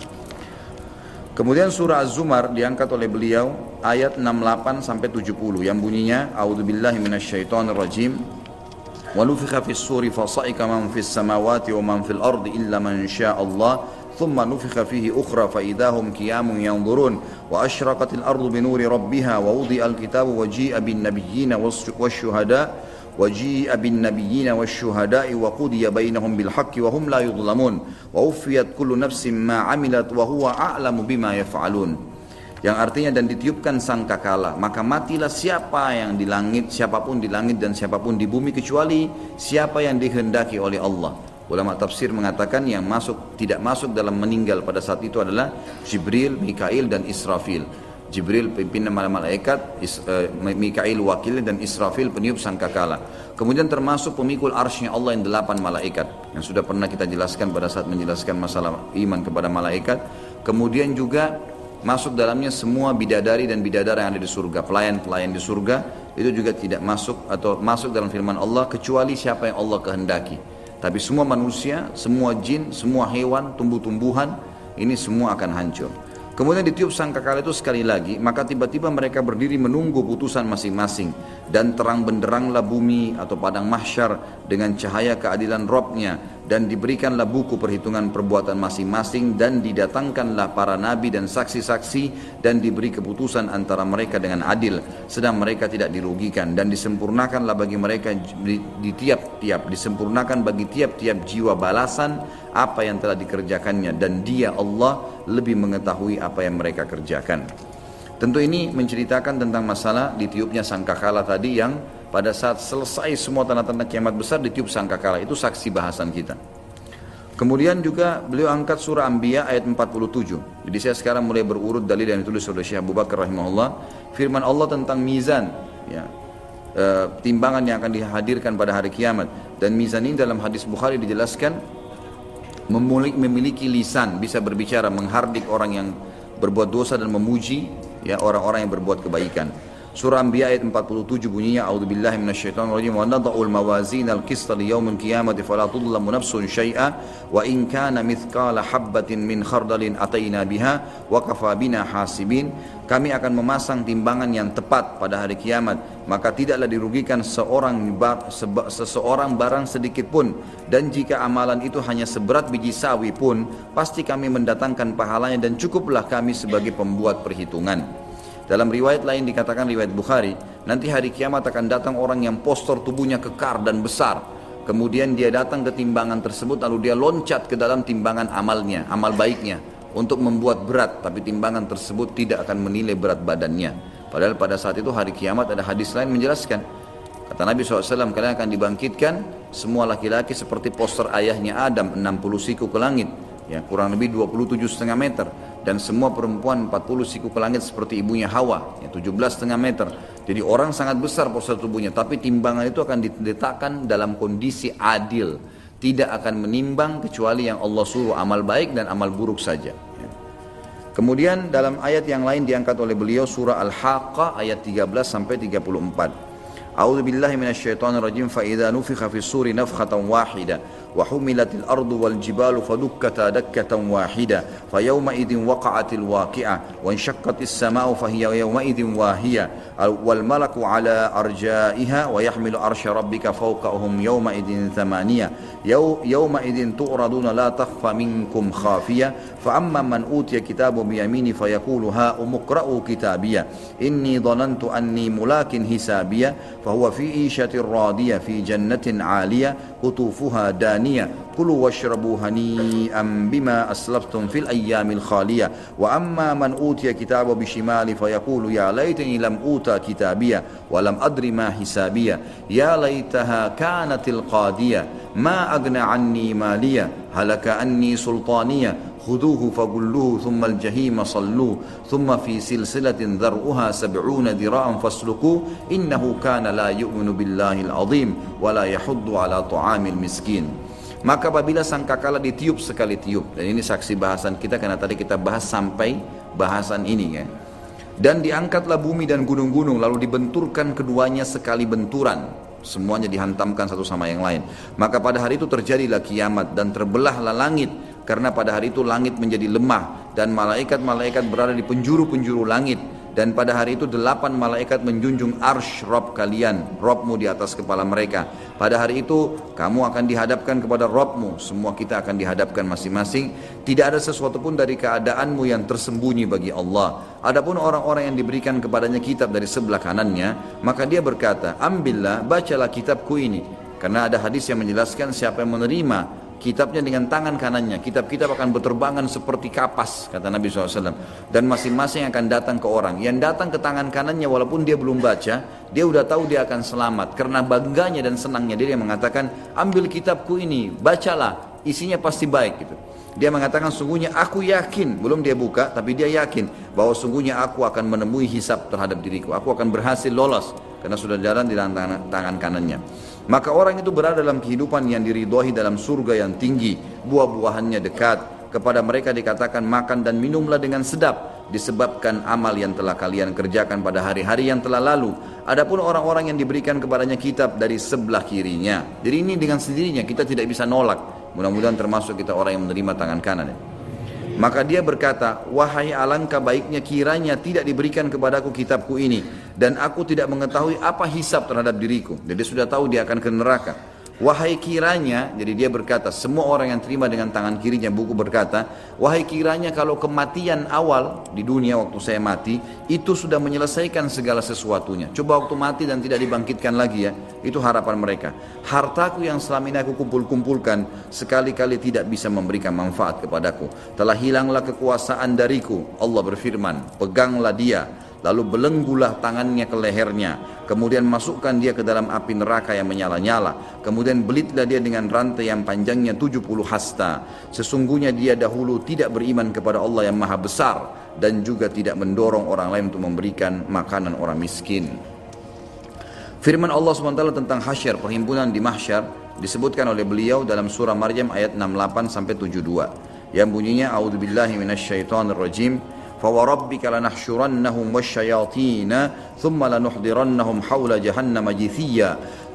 Kemudian surah Az-Zumar diangkat oleh beliau ayat 68 sampai 70 yang bunyinya A'udzubillahi minasyaitonir rajim. Wa nufikha fis suri fa sa'ika man fis samawati wa man fil ardi illa man syaa Allah thumma nufikha fihi ukhra fa idahum qiyamun yanzurun wa asyraqatil ardu binuri rabbiha wa wudi'al kitabu wa ji'a bin nabiyyin wasyuhada وجيء بالنبيين والشهداء وقضي بينهم بالحق وهم لا يظلمون ووفيت كل نفس ما عملت وهو أعلم بما يفعلون. Yang artinya, dan ditiupkan sangkakala, maka matilah siapa yang di langit, siapapun di langit dan siapapun di bumi, kecuali siapa yang dikehendaki oleh Allah. Ulama tafsir mengatakan yang tidak masuk dalam meninggal pada saat itu adalah Jibril, Mikail dan Israfil. Jibril pimpinan malaikat, Mikail wakil, dan Israfil peniup sangkakala. Kemudian termasuk pemikul arsy-Nya Allah yang 8 malaikat yang sudah pernah kita jelaskan pada saat menjelaskan masalah iman kepada malaikat. Kemudian juga masuk dalamnya semua bidadari dan bidadara yang ada di surga, pelayan-pelayan di surga, itu juga tidak masuk atau masuk dalam firman Allah kecuali siapa yang Allah kehendaki. Tapi semua manusia, semua jin, semua hewan, tumbuh-tumbuhan, ini semua akan hancur. Kemudian ditiup sangkakala itu sekali lagi, maka tiba-tiba mereka berdiri menunggu putusan masing-masing, dan terang benderanglah bumi atau padang mahsyar dengan cahaya keadilan Rabb-Nya, dan diberikanlah buku perhitungan perbuatan masing-masing, dan didatangkanlah para nabi dan saksi-saksi, dan diberi keputusan antara mereka dengan adil, sedang mereka tidak dirugikan, dan disempurnakanlah bagi mereka disempurnakan bagi tiap-tiap jiwa balasan apa yang telah dikerjakannya, dan Dia Allah lebih mengetahui apa yang mereka kerjakan. Tentu ini menceritakan tentang masalah ditiupnya sangkakala tadi, yang pada saat selesai semua tanda-tanda kiamat besar ditiup sangkakala, itu saksi bahasan kita. Kemudian juga beliau angkat surah Anbiya ayat 47. Jadi saya sekarang mulai berurut dalil yang ditulis oleh Syekh Abu Bakar rahimahullah. Firman Allah tentang mizan, ya, timbangan yang akan dihadirkan pada hari kiamat. Dan mizan ini dalam hadis Bukhari dijelaskan memiliki lisan, bisa berbicara, menghardik orang yang berbuat dosa dan memuji ya orang-orang yang berbuat kebaikan. Surah Anbiya ayat 47 bunyinya A'udzubillahi minasyaitonirrajim wa nadha'ul mawazinal qista liyaumil qiyamati fala tudlamu nafsun syai'a wa in kana mithqala habbatin min khardalin ataina biha wa kafa bina hasibin. Kami akan memasang timbangan yang tepat pada hari kiamat, maka tidaklah dirugikan seseorang barang sedikit pun, dan jika amalan itu hanya seberat biji sawi pun pasti kami mendatangkan pahalanya, dan cukuplah kami sebagai pembuat perhitungan. Dalam riwayat lain dikatakan, riwayat Bukhari, nanti hari kiamat akan datang orang yang postur tubuhnya kekar dan besar. Kemudian dia datang ke timbangan tersebut, lalu dia loncat ke dalam timbangan amalnya, amal baiknya, untuk membuat berat, tapi timbangan tersebut tidak akan menilai berat badannya. Padahal pada saat itu hari kiamat ada hadis lain menjelaskan. Kata Nabi SAW, kalian akan dibangkitkan semua laki-laki seperti poster ayahnya Adam, 60 siku ke langit, ya, kurang lebih 27,5 meter. Dan semua perempuan 40 siku ke langit seperti ibunya Hawa, ya, 17,5 meter. Jadi orang sangat besar postur tubuhnya, tapi timbangan itu akan diletakkan dalam kondisi adil, tidak akan menimbang kecuali yang Allah suruh, amal baik dan amal buruk saja. Ya. Kemudian dalam ayat yang lain diangkat oleh beliau surah Al-Haqqah ayat 13 sampai 34. A'udzu billahi minasyaitonir rajim. Fa idza nufikha fis suri nafkhatan wahida wa humilatil ardu wal jibalu fadukkata dakkatan wahida fa yawma idzin waqa'atil waqi'ah wa inshaqqatis samaa'u fa hiya yawma idzin wahiyah wal malaku ala arja'iha wa yahmilu arsya rabbika fawqahum yawma idzin thamaniyah yawma idzin tu'raduna la takhfa minkum khafiyah fa amma man utiya kitabahu bi yamini fa yaqulu ha umqra'u kitabiyah inni dhanantu anni mulakin hisabiyah فهو في عيشة راضية في جنة عالية قطوفها دانية كلوا واشربوا هنيئا بما أسلفتم في الأيام الخالية وأما من أوتي كتابه بشماله فيقول يا ليتني لم أوتى كتابيه ولم أدر ما حسابيه يا ليتها كانت القاضية ما أغنى عني مالية هلك عني سلطانية خذوه فغلوه ثم الجحيم صلوه ثم في سلسلة ذرعها 70 ذراعا فاسلكوه إنه كان لا يؤمن بالله العظيم ولا يحض على طعام المسكين. Maka apabila sangkakala ditiup sekali tiup, dan ini saksi bahasan kita karena tadi kita bahas sampai bahasan ini ya. Dan diangkatlah bumi dan gunung-gunung lalu dibenturkan keduanya sekali benturan, semuanya dihantamkan satu sama yang lain. Maka pada hari itu terjadilah kiamat dan terbelahlah langit, karena pada hari itu langit menjadi lemah dan malaikat-malaikat berada di penjuru-penjuru langit. Dan pada hari itu 8 malaikat menjunjung arsy Rabb kalian, Rabbmu di atas kepala mereka. Pada hari itu kamu akan dihadapkan kepada Rabbmu, semua kita akan dihadapkan masing-masing. Tidak ada sesuatu pun dari keadaanmu yang tersembunyi bagi Allah. Adapun orang-orang yang diberikan kepadanya kitab dari sebelah kanannya, maka dia berkata, ambillah, bacalah kitabku ini. Karena ada hadis yang menjelaskan siapa yang menerima kitabnya dengan tangan kanannya, kitab-kitab akan berterbangan seperti kapas, kata Nabi SAW. Dan masing-masing akan datang ke orang. Yang datang ke tangan kanannya walaupun dia belum baca, dia udah tahu dia akan selamat. Karena bangganya dan senangnya dia mengatakan, ambil kitabku ini, bacalah, isinya pasti baik gitu. Dia mengatakan sungguhnya aku yakin, belum dia buka, tapi dia yakin bahwa sungguhnya aku akan menemui hisab terhadap diriku. Aku akan berhasil lolos karena sudah jalan di tangan kanannya. Maka orang itu berada dalam kehidupan yang diridhoi dalam surga yang tinggi, buah-buahannya dekat. Kepada mereka dikatakan makan dan minumlah dengan sedap, disebabkan amal yang telah kalian kerjakan pada hari-hari yang telah lalu. Adapun orang-orang yang diberikan kepadanya kitab dari sebelah kirinya, jadi ini dengan sendirinya kita tidak bisa nolak. Mudah-mudahan termasuk kita orang yang menerima tangan kanan. Maka dia berkata, wahai alangkah baiknya kiranya tidak diberikan kepadaku kitabku ini, dan aku tidak mengetahui apa hisab terhadap diriku. Jadi dia sudah tahu dia akan ke neraka. Wahai kiranya, jadi dia berkata, semua orang yang terima dengan tangan kirinya buku berkata, wahai kiranya kalau kematian awal di dunia waktu saya mati, itu sudah menyelesaikan segala sesuatunya. Coba waktu mati dan tidak dibangkitkan lagi ya, itu harapan mereka. Hartaku yang selama ini aku kumpulkan, sekali-kali tidak bisa memberikan manfaat kepadaku. Telah hilanglah kekuasaan dariku. Allah berfirman, peganglah dia. Lalu belenggulah tangannya ke lehernya, kemudian masukkan dia ke dalam api neraka yang menyala-nyala, kemudian belitlah dia dengan rantai yang panjangnya 70 hasta. Sesungguhnya dia dahulu tidak beriman kepada Allah yang maha besar, dan juga tidak mendorong orang lain untuk memberikan makanan orang miskin. Firman Allah SWT tentang hasyar, perhimpunan di mahsyar, disebutkan oleh beliau dalam surah Maryam ayat 68-72 yang bunyinya, a'udzubillahi minasyaitonirrajim, فَوَرَبِّكَ لَنَحْشُرَنَّهُمْ وَالشَّيَاطِينَ ثُمَّ لَنُحْضِرَنَّهُمْ حَوْلَ جَهَنَّمَ جِثِيًّا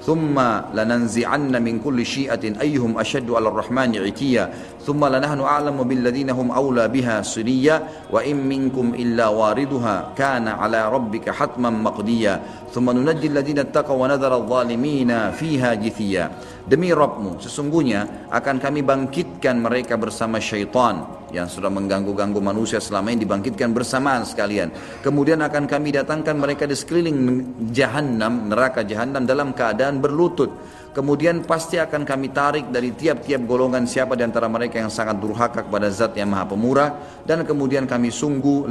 ثُمَّ لَنَنْزِعَنَّ مِنْ كُلِّ شِيعَةٍ أَيُّهُمْ أَشَدُّ عَلَى الرَّحْمَنِ عِتِيًّا ثُمَّ لَنَحْنُ أَعْلَمُ بِالَّذِينَ هُمْ أَوْلَى بِهَا صِلِيًّا وَإِنْ مِنْكُمْ إِلَّا وَارِدُهَا كَانَ عَلَى رَبِّكَ حَتْمًا مَقْضِيًّا ثُمَّ نُنَجِّي الَّذِينَ اتَّقَوْا وَنَذَرَ الظَّالِمِينَ فِيهَا جِثِيًّا. Demi Rabbmu, sesungguhnya akan kami bangkitkan mereka bersama syaitan yang sudah mengganggu-ganggu manusia selama ini, dibangkitkan bersamaan sekalian. Kemudian akan kami datangkan mereka di sekeliling Jahannam, neraka Jahannam dalam keadaan berlutut. Kemudian pasti akan kami tarik dari tiap-tiap golongan siapa di antara mereka yang sangat durhaka kepada Zat yang Maha Pemurah, dan kemudian kami sungguh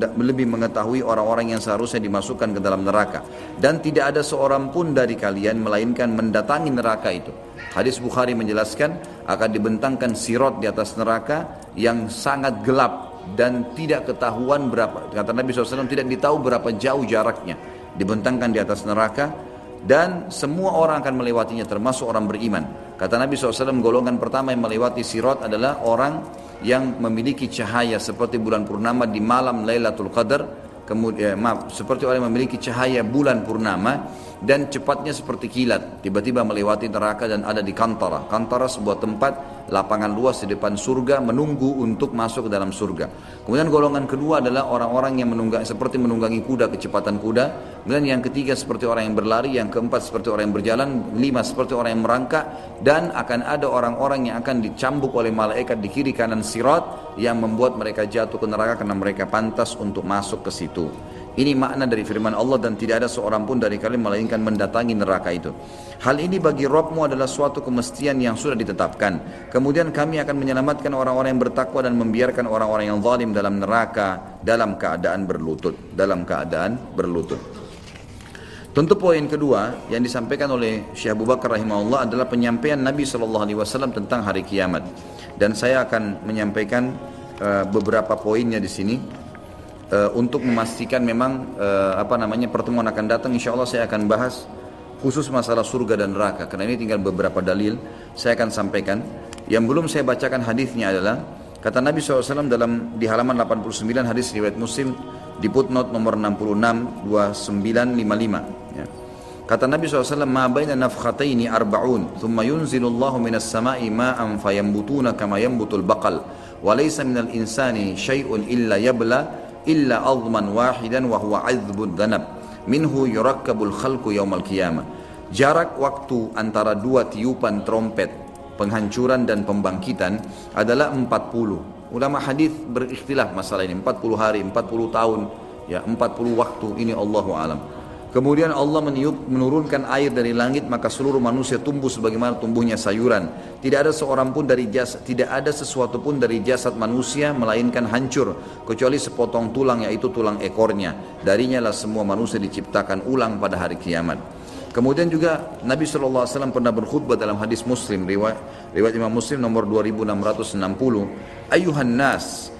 lebih mengetahui orang-orang yang seharusnya dimasukkan ke dalam neraka. Dan tidak ada seorang pun dari kalian melainkan mendatangi neraka itu. Hadis Bukhari menjelaskan akan dibentangkan sirot di atas neraka yang sangat gelap dan tidak ketahuan berapa, kata Nabi SAW, tidak ditahu berapa jauh jaraknya. Dibentangkan di atas neraka dan semua orang akan melewatinya, termasuk orang beriman. Kata Nabi SAW, golongan pertama yang melewati sirat adalah orang yang memiliki cahaya seperti bulan purnama di malam Lailatul Qadar. Kemudian seperti orang yang memiliki cahaya bulan purnama dan cepatnya seperti kilat, tiba-tiba melewati neraka dan ada di Kantara. Kantara sebuah tempat lapangan luas di depan surga, menunggu untuk masuk ke dalam surga. Kemudian golongan kedua adalah orang-orang yang seperti menunggangi kuda, kecepatan kuda. Kemudian yang ketiga seperti orang yang berlari, yang keempat seperti orang yang berjalan, lima seperti orang yang merangkak, dan akan ada orang-orang yang akan dicambuk oleh malaikat di kiri kanan sirat yang membuat mereka jatuh ke neraka karena mereka pantas untuk masuk ke situ. Ini makna dari firman Allah, dan tidak ada seorang pun dari kalian melainkan mendatangi neraka itu. Hal ini bagi Rabbmu adalah suatu kemestian yang sudah ditetapkan. Kemudian kami akan menyelamatkan orang-orang yang bertakwa dan membiarkan orang-orang yang zalim dalam neraka dalam keadaan berlutut. Tentu poin kedua yang disampaikan oleh Syekh Abu Bakar rahimahullah adalah penyampaian Nabi SAW tentang hari kiamat. Dan saya akan menyampaikan beberapa poinnya di sini. Untuk memastikan memang pertemuan akan datang, insya Allah saya akan bahas khusus masalah surga dan neraka, karena ini tinggal beberapa dalil saya akan sampaikan. Yang belum saya bacakan hadisnya adalah kata Nabi SAW di halaman 89 hadis riwayat Muslim di footnote nomor 66 2955 ya. Kata Nabi SAW, ma baina nafkhataini arba'un thumma yunzilullahu minas sama'i ma'an fayambutuna kama yambutul baqal wa laysa minal insani syai'un illa yabla illa azman wahidan wa huwa azbud dhanab minhu yurakkabul khalqu yaumal qiyamah. Jarak waktu antara dua tiupan trompet penghancuran dan pembangkitan adalah 40. Ulama hadis berikhtilaf masalah ini, 40 hari, 40 tahun, ya 40 waktu, ini Allahu alam. Kemudian Allah menurunkan air dari langit, maka seluruh manusia tumbuh sebagaimana tumbuhnya sayuran. Tidak ada sesuatu pun dari jasad manusia melainkan hancur kecuali sepotong tulang, yaitu tulang ekornya. Darinya lah semua manusia diciptakan ulang pada hari kiamat. Kemudian juga Nabi SAW pernah berkhutbah dalam hadis Muslim, riwayat Imam Muslim nomor 2660. Ayuhan nas,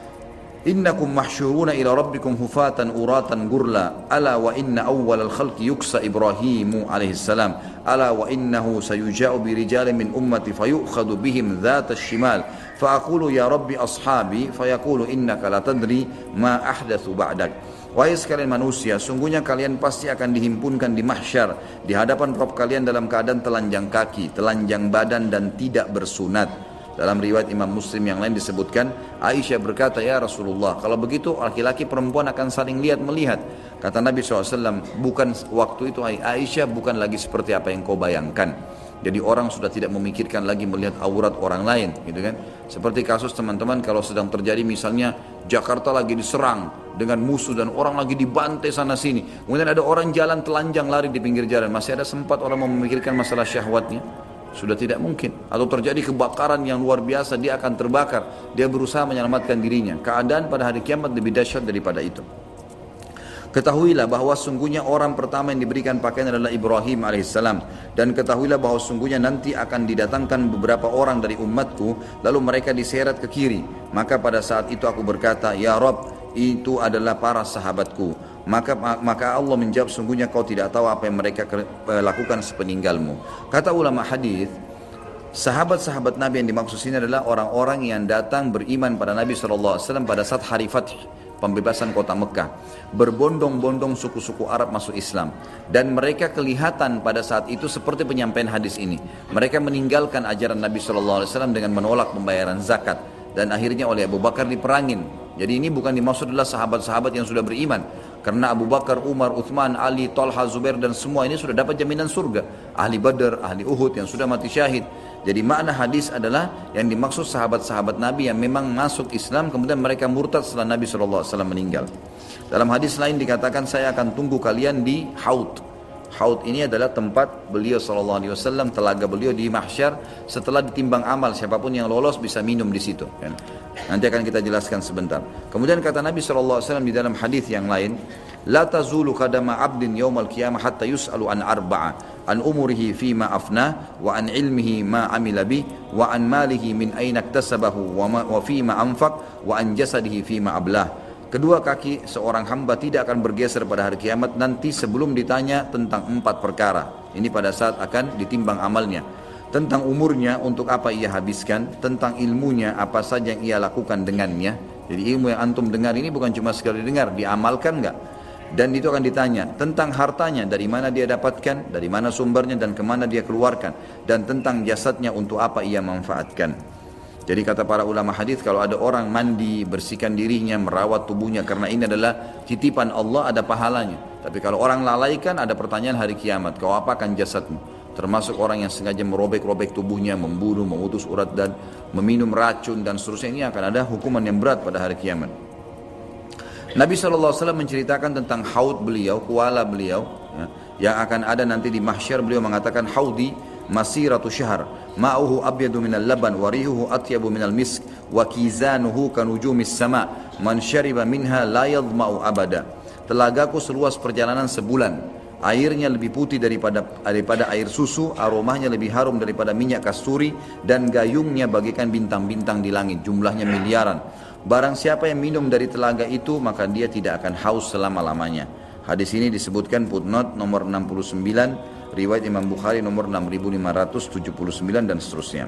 innakum mahsyuruna ila rabbikum hufatan uratan gurla, ala wa inna awwalal khalqi yuksa Ibrahimu alaihi salam, ala wa innahu sayuja'u bi rijalin min ummati fayu'khadhu bihim dhata shimal fa aqulu ya rabbi ashabi fayaqulu innaka la tadri ma ahdathu ba'dak. Wahai sekalian manusia, sungguhnya kalian pasti akan dihimpunkan di mahsyar di hadapan Rabb kalian dalam keadaan telanjang kaki, telanjang badan dan tidak bersunat. Dalam riwayat Imam Muslim yang lain disebutkan, Aisyah berkata, ya Rasulullah, kalau begitu laki-laki perempuan akan saling lihat-melihat. Kata Nabi SAW, bukan waktu itu Aisyah, bukan lagi seperti apa yang kau bayangkan. Jadi orang sudah tidak memikirkan lagi melihat aurat orang lain, gitu kan? Seperti kasus teman-teman kalau sedang terjadi misalnya Jakarta lagi diserang dengan musuh dan orang lagi dibantai sana sini. Kemudian ada orang jalan telanjang lari di pinggir jalan, masih ada sempat orang memikirkan masalah syahwatnya? Sudah tidak mungkin. Atau terjadi kebakaran yang luar biasa, dia akan terbakar, dia berusaha menyelamatkan dirinya. Keadaan pada hari kiamat lebih dahsyat daripada itu. Ketahuilah bahwa sungguhnya orang pertama yang diberikan pakaian adalah Ibrahim alaihissalam, dan ketahuilah bahwa sungguhnya nanti akan didatangkan beberapa orang dari umatku, lalu mereka diseret ke kiri. Maka pada saat itu aku berkata, ya Rabb, itu adalah para sahabatku. Maka Allah menjawab, sungguhnya kau tidak tahu apa yang mereka lakukan sepeninggalmu. Kata ulama hadis, sahabat-sahabat Nabi yang dimaksud sini adalah orang-orang yang datang beriman pada Nabi SAW pada saat hari Fath, pembebasan kota Mekah. Berbondong-bondong suku-suku Arab masuk Islam, dan mereka kelihatan pada saat itu seperti penyampaian hadis ini. Mereka meninggalkan ajaran Nabi SAW dengan menolak pembayaran zakat, dan akhirnya oleh Abu Bakar diperangin. Jadi ini bukan dimaksud adalah sahabat-sahabat yang sudah beriman, karena Abu Bakar, Umar, Uthman, Ali, Talha, Zubair dan semua ini sudah dapat jaminan surga. Ahli Badar, ahli Uhud yang sudah mati syahid. Jadi makna hadis adalah yang dimaksud sahabat-sahabat Nabi yang memang masuk Islam kemudian mereka murtad setelah Nabi SAW meninggal. Dalam hadis lain dikatakan, saya akan tunggu kalian di Haud. Haud ini adalah tempat beliau SAW, telaga beliau di mahsyar. Setelah ditimbang amal, siapapun yang lolos bisa minum di situ. Nanti akan kita jelaskan sebentar. Kemudian kata Nabi SAW di dalam hadis yang lain, la tazulu qadama abdin yaumal qiyamah hatta yus'alu an arba'a, an umurihi fima afna, wa an ilmihi ma amila bih, wa an malihi min aina iktasabahu, wa fima anfaq, wa an jasadihi fima ablah. Kedua kaki seorang hamba tidak akan bergeser pada hari kiamat nanti sebelum ditanya tentang 4 perkara. Ini pada saat akan ditimbang amalnya. Tentang umurnya, untuk apa ia habiskan. Tentang ilmunya, apa saja yang ia lakukan dengannya. Jadi ilmu yang antum dengar ini bukan cuma sekali dengar, diamalkan enggak? Dan itu akan ditanya tentang hartanya, dari mana dia dapatkan, dari mana sumbernya, dan kemana dia keluarkan. Dan tentang jasadnya, untuk apa ia manfaatkan. Jadi kata para ulama hadis, kalau ada orang mandi, bersihkan dirinya, merawat tubuhnya, karena ini adalah titipan Allah, ada pahalanya. Tapi kalau orang lalaikan, ada pertanyaan hari kiamat, kau apakan jasadmu? Termasuk orang yang sengaja merobek-robek tubuhnya, membunuh, memutus urat dan meminum racun dan seterusnya, ini akan ada hukuman yang berat pada hari kiamat. Nabi SAW menceritakan tentang haud beliau, kuala beliau, ya, yang akan ada nanti di mahsyar. Beliau mengatakan, haudi masiratu syahr, ma'uhu abyadu minal laban, warihuhu atyabu minal misk, wa kizanuhu kanujumis sama, man syariba minha la yadma'u abada. Telagaku seluas perjalanan sebulan, airnya lebih putih daripada air susu, aromanya lebih harum daripada minyak kasturi, dan gayungnya bagaikan bintang-bintang di langit, jumlahnya miliaran. Barang siapa yang minum dari telaga itu, maka dia tidak akan haus selama-lamanya. Hadis ini disebutkan footnote nomor 69, riwayat Imam Bukhari nomor 6579 dan seterusnya.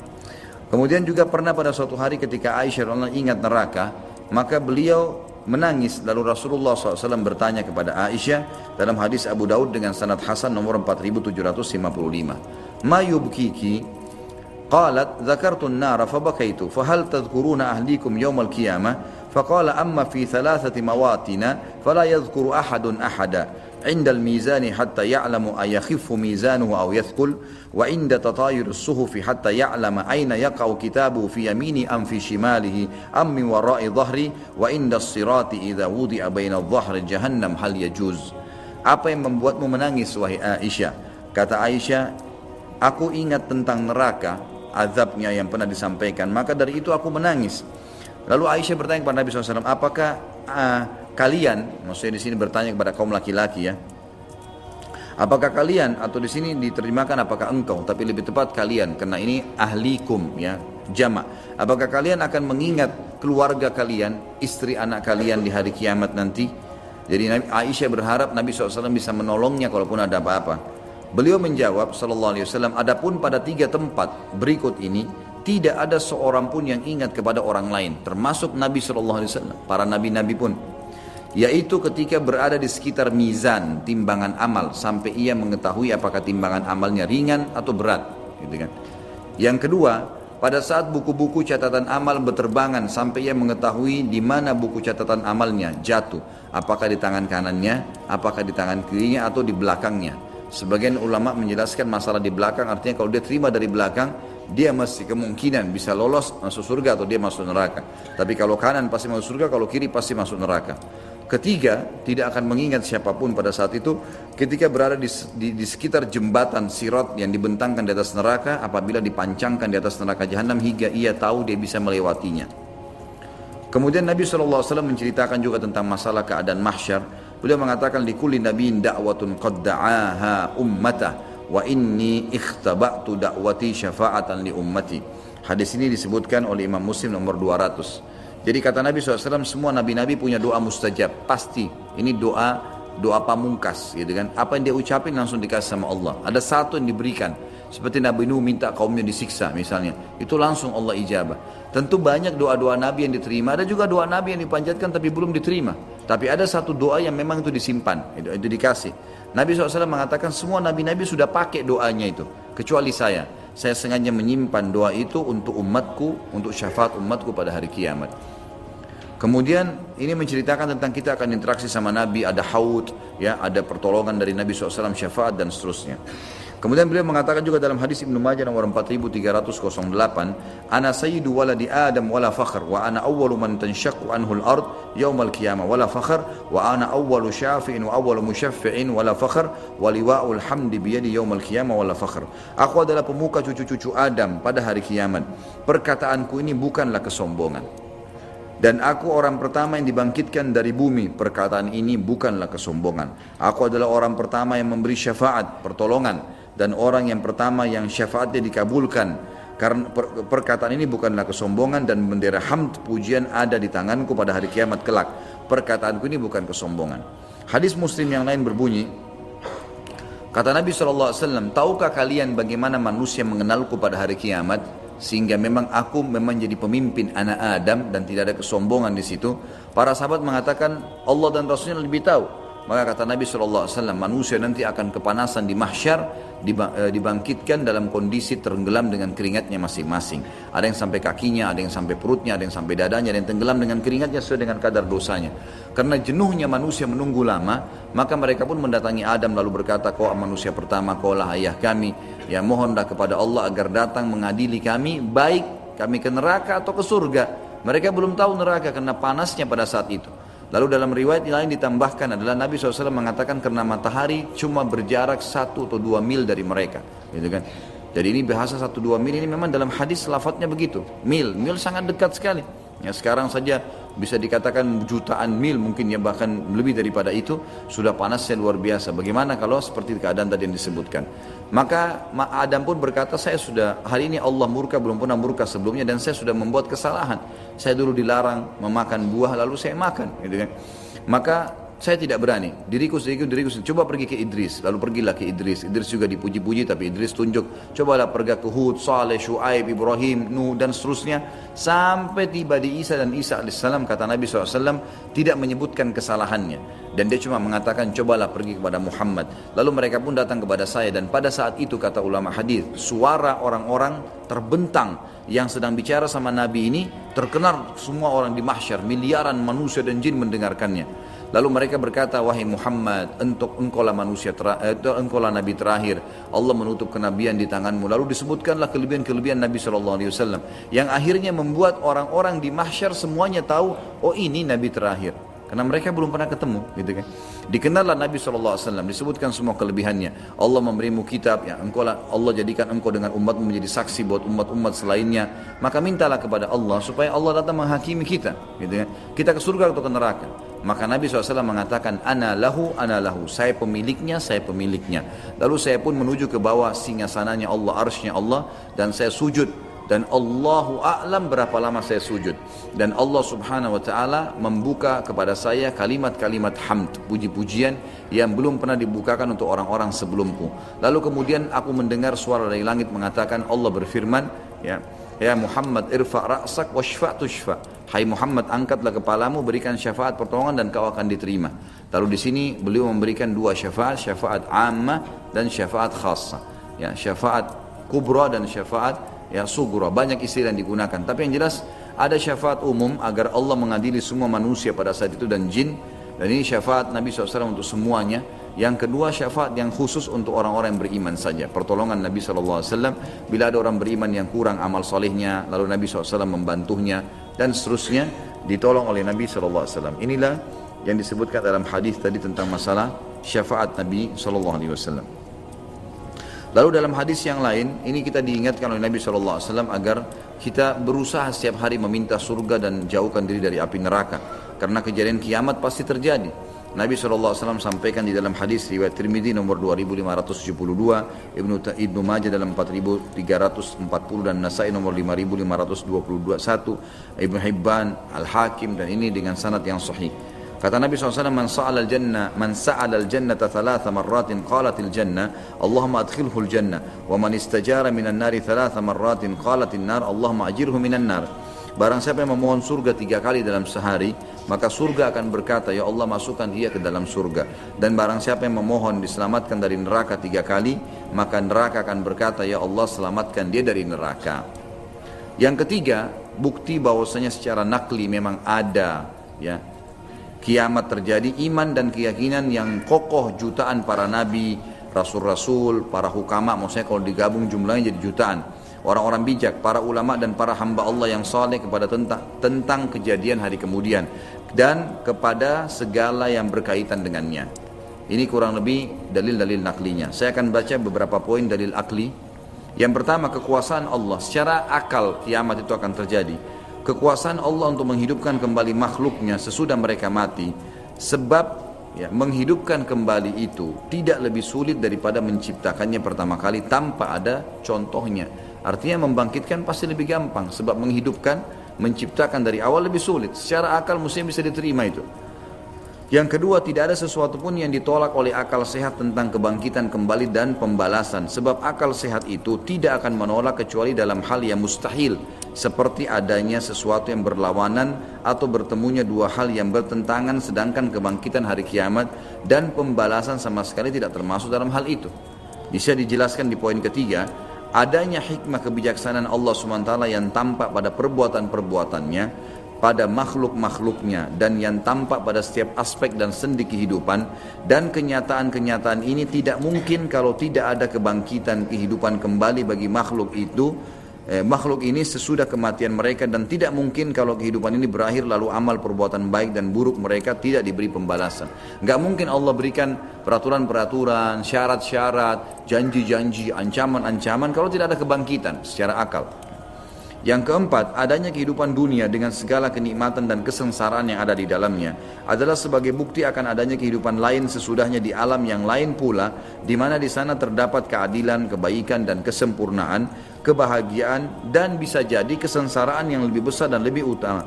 Kemudian juga pernah pada suatu hari ketika Aisyah radhiyallahu anha ingat neraka, maka beliau menangis. Lalu Rasulullah SAW bertanya kepada Aisyah dalam hadis Abu Daud dengan sanad Hasan nomor 4755. Ma yubkiki? Qalat dzakartu an-nara fabakaitu fahal tadhkuruna ahlikum yawm al-qiyamah? Faqala amma fi thalathati mawatina fala yadhkuru ahadun ahada. عند الميزان حتى يعلم أيخف ميزانه أو يثقل وعند تطاير الصحف حتى يعلم أين يقع كتابه في يمينه أم في شماله أم من وراء ظهره وعند الصراط إذا وضع بين الظهر جهنم هل يجوز. Apa yang membuatmu menangis wahai Aisyah? Kata Aisyah, aku ingat tentang neraka, azabnya yang pernah disampaikan, maka dari itu aku menangis. Lalu Aisyah bertanya kepada Nabi SAW, apakah kalian, maksudnya di sini bertanya kepada kaum laki-laki ya, apakah kalian, atau di sini diterjemahkan apakah engkau, tapi lebih tepat kalian, karena ini ahlikum ya, jamak. Apakah kalian akan mengingat keluarga kalian, istri anak kalian di hari kiamat nanti? Jadi Aisyah berharap Nabi SAW bisa menolongnya kalaupun ada apa-apa. Beliau menjawab SAW, adapun pada 3 tempat berikut ini tidak ada seorang pun yang ingat kepada orang lain, termasuk Nabi SAW, para nabi-nabi pun, yaitu ketika berada di sekitar mizan, timbangan amal, sampai ia mengetahui apakah timbangan amalnya ringan atau berat, gitu kan. Yang kedua, pada saat buku-buku catatan amal berterbangan sampai ia mengetahui di mana buku catatan amalnya jatuh, apakah di tangan kanannya, apakah di tangan kirinya atau di belakangnya. Sebagian ulama menjelaskan masalah di belakang, artinya kalau dia terima dari belakang, dia masih kemungkinan bisa lolos masuk surga atau dia masuk neraka. Tapi kalau kanan pasti masuk surga, kalau kiri pasti masuk neraka. Ketiga, tidak akan mengingat siapapun pada saat itu ketika berada di sekitar jembatan sirat yang dibentangkan di atas neraka, apabila dipancangkan di atas neraka jahanam hingga ia tahu dia bisa melewatinya. Kemudian Nabi SAW menceritakan juga tentang masalah keadaan mahsyar. Beliau mengatakan, likulli nabiyyin da'watun qad da'aha ummatah wa inni ikhtaba'tu da'wati syafa'atan li ummati. Hadis ini disebutkan oleh Imam Muslim nomor 200. Jadi kata Nabi SAW, semua nabi-nabi punya doa mustajab, pasti. Ini doa pamungkas, gitu kan. Apa yang dia ucapin langsung dikasih sama Allah. Ada satu yang diberikan, seperti Nabi Nuh minta kaumnya disiksa misalnya, itu langsung Allah ijabah. Tentu banyak doa-doa Nabi yang diterima, ada juga doa Nabi yang dipanjatkan tapi belum diterima. Tapi ada satu doa yang memang itu disimpan, itu dikasih. Nabi SAW mengatakan semua nabi-nabi sudah pakai doanya itu, kecuali saya. Saya sengaja menyimpan doa itu untuk umatku, untuk syafaat umatku pada hari kiamat. Kemudian ini menceritakan tentang kita akan interaksi sama Nabi, ada haud, ya, ada pertolongan dari Nabi SAW, syafaat dan seterusnya. Kemudian beliau mengatakan juga dalam hadis Ibnu Majah nomor 4308, ana sayyidu waladi Adam wala fakhr wa ana awwalu man tanshaqqu anhu al-ard yaumal qiyamah wala fakhr wa ana awwalu syafi'in wa awwalu musyaffi'in wala fakhr wa liwa'ul hamdi biyadi yaumal qiyamah wala fakhr. Aku adalah pemuka cucu-cucu Adam pada hari kiamat. Perkataanku ini bukanlah kesombongan. Dan aku orang pertama yang dibangkitkan dari bumi. Perkataan ini bukanlah kesombongan. Aku adalah orang pertama yang memberi syafaat, pertolongan, dan orang yang pertama yang syafaatnya dikabulkan. Karena perkataan ini bukanlah kesombongan, dan bendera hamd, pujian ada di tanganku pada hari kiamat kelak. Perkataanku ini bukan kesombongan. Hadis Muslim yang lain berbunyi, kata Nabi SAW, tahukah kalian bagaimana manusia mengenalku pada hari kiamat? Sehingga memang aku memang jadi pemimpin anak Adam dan tidak ada kesombongan di situ. Para sahabat mengatakan Allah dan Rasulnya lebih tahu. Maka kata Nabi SAW, manusia nanti akan kepanasan di mahsyar, dibangkitkan dalam kondisi tenggelam dengan keringatnya masing-masing. Ada yang sampai kakinya, ada yang sampai perutnya, ada yang sampai dadanya, ada yang tenggelam dengan keringatnya sesuai dengan kadar dosanya. Karena jenuhnya manusia menunggu lama, maka mereka pun mendatangi Adam lalu berkata, kau manusia pertama, kau lah ayah kami. Ya mohonlah kepada Allah agar datang mengadili kami, baik kami ke neraka atau ke surga. Mereka belum tahu neraka karena panasnya pada saat itu. Lalu dalam riwayat lain ditambahkan adalah Nabi SAW mengatakan karena matahari cuma berjarak 1 atau 2 mil dari mereka, gitu kan. Jadi ini bahasa 1-2 mil ini memang dalam hadis lafadznya begitu. Mil sangat dekat sekali. Ya sekarang saja bisa dikatakan jutaan mil mungkin ya, bahkan lebih daripada itu, sudah panasnya luar biasa. Bagaimana kalau seperti keadaan tadi yang disebutkan. Maka Adam pun berkata, saya sudah, hari ini Allah murka, belum pernah murka sebelumnya, dan saya sudah membuat kesalahan. Saya dulu dilarang memakan buah lalu saya makan, gitu kan. Maka saya tidak berani, diriku, coba pergi ke Idris, lalu pergilah ke Idris. Idris juga dipuji-puji, tapi Idris tunjuk, cobalah pergi ke Hud, Saleh, Shu'aib, Ibrahim, Nuh, dan seterusnya. Sampai tiba di Isa, dan Isa AS, kata Nabi SAW, tidak menyebutkan kesalahannya. Dan dia cuma mengatakan, cobalah pergi kepada Muhammad. Lalu mereka pun datang kepada saya, dan pada saat itu, kata ulama hadis, suara orang-orang terbentang yang sedang bicara sama Nabi ini, terkenal semua orang di mahsyar, miliaran manusia dan jin mendengarkannya. Lalu mereka berkata, wahai Muhammad, engkaulah manusia engkaulah Nabi terakhir. Allah menutup kenabian di tanganmu. Lalu disebutkanlah kelebihan-kelebihan Nabi SAW, yang akhirnya membuat orang-orang di mahsyar semuanya tahu, oh ini Nabi terakhir. Karena mereka belum pernah ketemu, gitu kan. Dikenallah Nabi SAW, disebutkan semua kelebihannya. Allah memberimu kitab, ya, Allah jadikan engkau dengan umatmu menjadi saksi buat umat-umat selainnya. Maka mintalah kepada Allah supaya Allah datang menghakimi kita, gitu kan. Kita ke surga atau ke neraka. Maka Nabi SAW mengatakan, ana lahu, saya pemiliknya, saya pemiliknya. Lalu saya pun menuju ke bawah singgasananya Allah, arsy-Nya Allah, dan saya sujud. Dan Allahu a'lam berapa lama saya sujud. Dan Allah subhanahu wa ta'ala membuka kepada saya kalimat-kalimat hamd, puji-pujian yang belum pernah dibukakan untuk orang-orang sebelumku. Lalu kemudian aku mendengar suara dari langit mengatakan, Allah berfirman, ya Muhammad irfa' ra'sak washfa' tushfa'. Hai Muhammad, angkatlah kepalamu, berikan syafaat pertolongan dan kau akan diterima. Lalu di sini beliau memberikan 2 syafaat, syafaat ammah dan syafaat khassah. Ya, syafaat kubra dan syafaat sugura, banyak istilah yang digunakan. Tapi yang jelas ada syafaat umum agar Allah mengadili semua manusia pada saat itu dan jin. Dan ini syafaat Nabi SAW untuk semuanya. Yang kedua syafaat yang khusus untuk orang-orang yang beriman saja. Pertolongan Nabi SAW bila ada orang beriman yang kurang amal solehnya, lalu Nabi SAW membantunya dan seterusnya, ditolong oleh Nabi SAW. Inilah yang disebutkan dalam hadis tadi tentang masalah syafaat Nabi SAW. Lalu dalam hadis yang lain, ini kita diingatkan oleh Nabi SAW agar kita berusaha setiap hari meminta surga dan jauhkan diri dari api neraka. Karena kejadian kiamat pasti terjadi. Nabi SAW sampaikan di dalam hadis riwayat Tirmidzi nomor 2572, Ibnu Majah dalam 4340 dan Nasai nomor 5522, Ibnu Hibban, Al-Hakim, dan ini dengan sanad yang sahih. Kata Nabi SAW, man sa'ala al-jannata thalatha marratin qalatil jannah, Allahumma adkhilhul jannah, wa man istajara minan nari thalatha marratin qalatin nar, Allahumma ajirhu minan nar. Barang siapa yang memohon surga 3 kali dalam sehari, maka surga akan berkata, ya Allah masukkan ia ke dalam surga. Dan barang siapa yang memohon diselamatkan dari neraka 3 kali, maka neraka akan berkata, ya Allah selamatkan dia dari neraka. Yang ketiga, bukti bahwasanya secara nakli memang ada, ya, kiamat terjadi, iman dan keyakinan yang kokoh jutaan para nabi, rasul-rasul, para hukama, maksudnya kalau digabung jumlahnya jadi jutaan. Orang-orang bijak, para ulama dan para hamba Allah yang saleh kepada tentang kejadian hari kemudian dan kepada segala yang berkaitan dengannya. Ini kurang lebih dalil-dalil naklinya. Saya akan baca beberapa poin dalil akli. Yang pertama, kekuasaan Allah. Secara akal kiamat itu akan terjadi. Kekuasaan Allah untuk menghidupkan kembali makhluknya sesudah mereka mati. Sebab menghidupkan kembali itu tidak lebih sulit daripada menciptakannya pertama kali tanpa ada contohnya. Artinya membangkitkan pasti lebih gampang. Sebab menghidupkan, menciptakan dari awal lebih sulit. Secara akal mesti bisa diterima itu. Yang kedua, tidak ada sesuatu pun yang ditolak oleh akal sehat tentang kebangkitan kembali dan pembalasan. Sebab akal sehat itu tidak akan menolak kecuali dalam hal yang mustahil. Seperti adanya sesuatu yang berlawanan atau bertemunya 2 hal yang bertentangan, sedangkan kebangkitan hari kiamat dan pembalasan sama sekali tidak termasuk dalam hal itu. Bisa dijelaskan di poin ketiga, adanya hikmah kebijaksanaan Allah SWT yang tampak pada perbuatan-perbuatannya, pada makhluk-makhluknya, dan yang tampak pada setiap aspek dan sendi kehidupan. Dan kenyataan-kenyataan ini tidak mungkin kalau tidak ada kebangkitan kehidupan kembali bagi makhluk itu, makhluk ini sesudah kematian mereka, dan tidak mungkin kalau kehidupan ini berakhir lalu amal perbuatan baik dan buruk mereka tidak diberi pembalasan. Nggak mungkin Allah berikan peraturan-peraturan, syarat-syarat, janji-janji, ancaman-ancaman kalau tidak ada kebangkitan secara akal. Yang keempat, adanya kehidupan dunia dengan segala kenikmatan dan kesengsaraan yang ada di dalamnya adalah sebagai bukti akan adanya kehidupan lain sesudahnya di alam yang lain pula, di mana di sana terdapat keadilan, kebaikan dan kesempurnaan, kebahagiaan dan bisa jadi kesengsaraan yang lebih besar dan lebih utama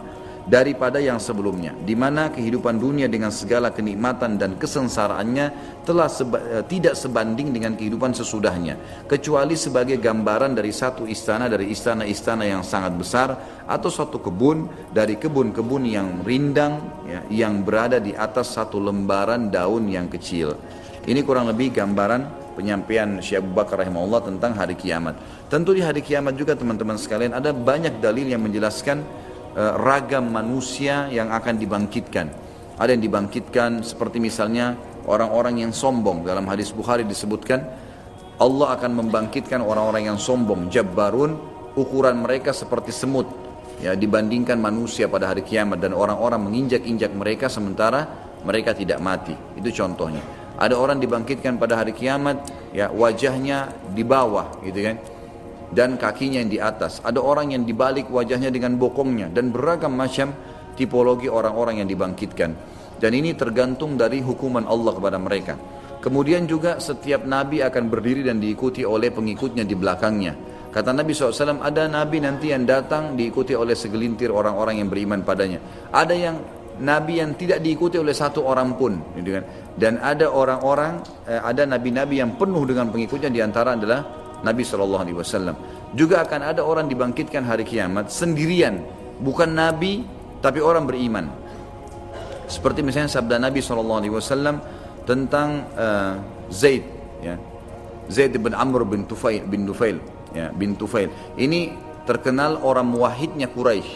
daripada yang sebelumnya, di mana kehidupan dunia dengan segala kenikmatan dan kesengsaraannya telah tidak sebanding dengan kehidupan sesudahnya, kecuali sebagai gambaran dari satu istana dari istana-istana yang sangat besar, atau satu kebun dari kebun-kebun yang rindang, ya, yang berada di atas satu lembaran daun yang kecil. Ini kurang lebih gambaran penyampaian Syekh Abu Bakar rahimahullah tentang hari kiamat. Tentu di hari kiamat juga teman-teman sekalian ada banyak dalil yang menjelaskan ragam manusia yang akan dibangkitkan. Ada yang dibangkitkan seperti misalnya orang-orang yang sombong. Dalam hadis Bukhari disebutkan Allah akan membangkitkan orang-orang yang sombong, jabbarun, ukuran mereka seperti semut, ya, dibandingkan manusia pada hari kiamat, dan orang-orang menginjak-injak mereka sementara mereka tidak mati. Itu contohnya. Ada orang dibangkitkan pada hari kiamat, ya, wajahnya di bawah gitu kan, dan kakinya yang di atas. Ada orang yang dibalik wajahnya dengan bokongnya, dan beragam macam tipologi orang-orang yang dibangkitkan. Dan ini tergantung dari hukuman Allah kepada mereka. Kemudian juga setiap nabi akan berdiri dan diikuti oleh pengikutnya di belakangnya. Kata Nabi SAW, ada nabi nanti yang datang diikuti oleh segelintir orang-orang yang beriman padanya. Ada yang nabi yang tidak diikuti oleh satu orang pun, gitu kan. Dan ada orang-orang, ada nabi-nabi yang penuh dengan pengikutnya, diantara adalah Nabi SAW. Juga akan ada orang dibangkitkan hari kiamat sendirian, bukan nabi tapi orang beriman. Seperti misalnya sabda Nabi SAW tentang Zaid, ya, Zaid bin Amr bin Tufail, ya, bin Tufail. Ini terkenal orang muwahhidnya Quraisy.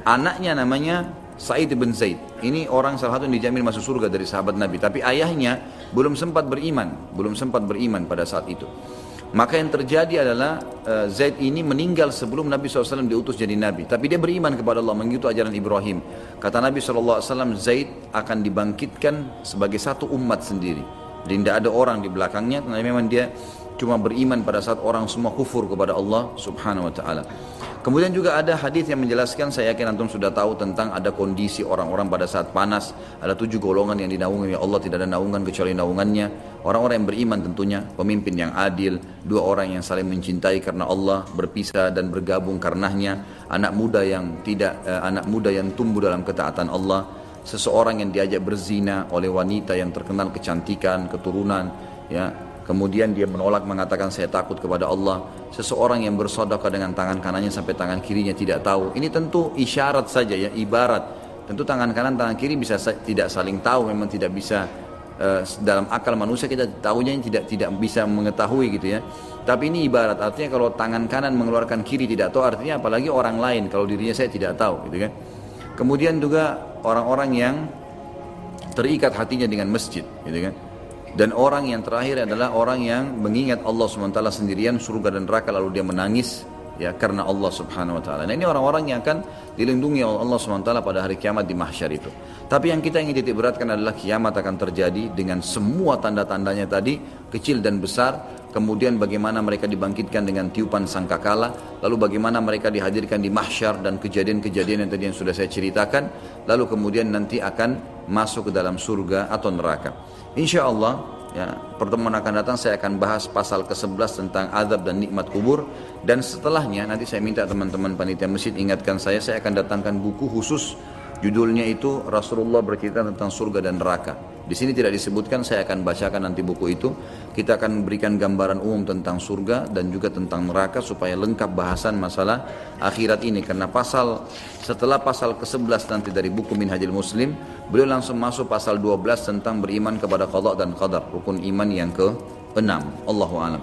Anaknya namanya Sa'id bin Zaid. Ini orang salah satu yang dijamin masuk surga dari sahabat Nabi. Tapi ayahnya belum sempat beriman pada saat itu. Maka yang terjadi adalah Zaid ini meninggal sebelum Nabi SAW diutus jadi Nabi. Tapi dia beriman kepada Allah, mengikuti ajaran Ibrahim. Kata Nabi SAW, Zaid akan dibangkitkan sebagai satu umat sendiri. Dan tidak ada orang di belakangnya, karena memang dia cuma beriman pada saat orang semua kufur kepada Allah Subhanahu Wa Taala. Kemudian juga ada hadis yang menjelaskan, saya yakin antum sudah tahu tentang ada kondisi orang-orang pada saat panas. Ada 7 golongan yang dinaungi oleh Allah, tidak ada naungan kecuali naungannya. Orang-orang yang beriman tentunya, pemimpin yang adil, 2 orang yang saling mencintai karena Allah, berpisah dan bergabung karenanya, anak muda yang tumbuh dalam ketaatan Allah, seseorang yang diajak berzina oleh wanita yang terkenal kecantikan, keturunan, ya. Kemudian dia menolak, mengatakan saya takut kepada Allah. Seseorang yang bersedekah dengan tangan kanannya sampai tangan kirinya tidak tahu. Ini tentu isyarat saja, ya, ibarat. Tentu tangan kanan, tangan kiri bisa tidak saling tahu, memang tidak bisa dalam akal manusia kita tahunya tidak bisa mengetahui gitu ya. Tapi ini ibarat, artinya kalau tangan kanan mengeluarkan kiri tidak tahu, artinya apalagi orang lain kalau dirinya saya tidak tahu gitu kan. Kemudian juga orang-orang yang terikat hatinya dengan masjid gitu kan. Dan orang yang terakhir adalah orang yang mengingat Allah SWT sendirian, surga dan neraka, lalu dia menangis, ya, karena Allah Subhanahu Wa Taala. Nah, ini orang-orang yang akan dilindungi oleh Allah SWT pada hari kiamat di mahsyar itu. Tapi yang kita ingin titik beratkan adalah kiamat akan terjadi dengan semua tanda-tandanya tadi, kecil dan besar. Kemudian bagaimana mereka dibangkitkan dengan tiupan sangkakala, lalu bagaimana mereka dihadirkan di mahsyar dan kejadian-kejadian yang tadi yang sudah saya ceritakan, lalu kemudian nanti akan masuk ke dalam surga atau neraka. Insya Allah, ya, pertemuan akan datang saya akan bahas pasal ke-11 tentang azab dan nikmat kubur, dan setelahnya nanti saya minta teman-teman panitia masjid ingatkan saya akan datangkan buku khusus, judulnya itu Rasulullah bercerita tentang surga dan neraka. Di sini tidak disebutkan, saya akan bacakan nanti buku itu. Kita akan berikan gambaran umum tentang surga dan juga tentang neraka supaya lengkap bahasan masalah akhirat ini. Karena setelah pasal ke-11 nanti dari buku Minhajul Muslim, beliau langsung masuk pasal 12 tentang beriman kepada qada dan qadar, rukun iman yang ke-6. Allahu a'lam.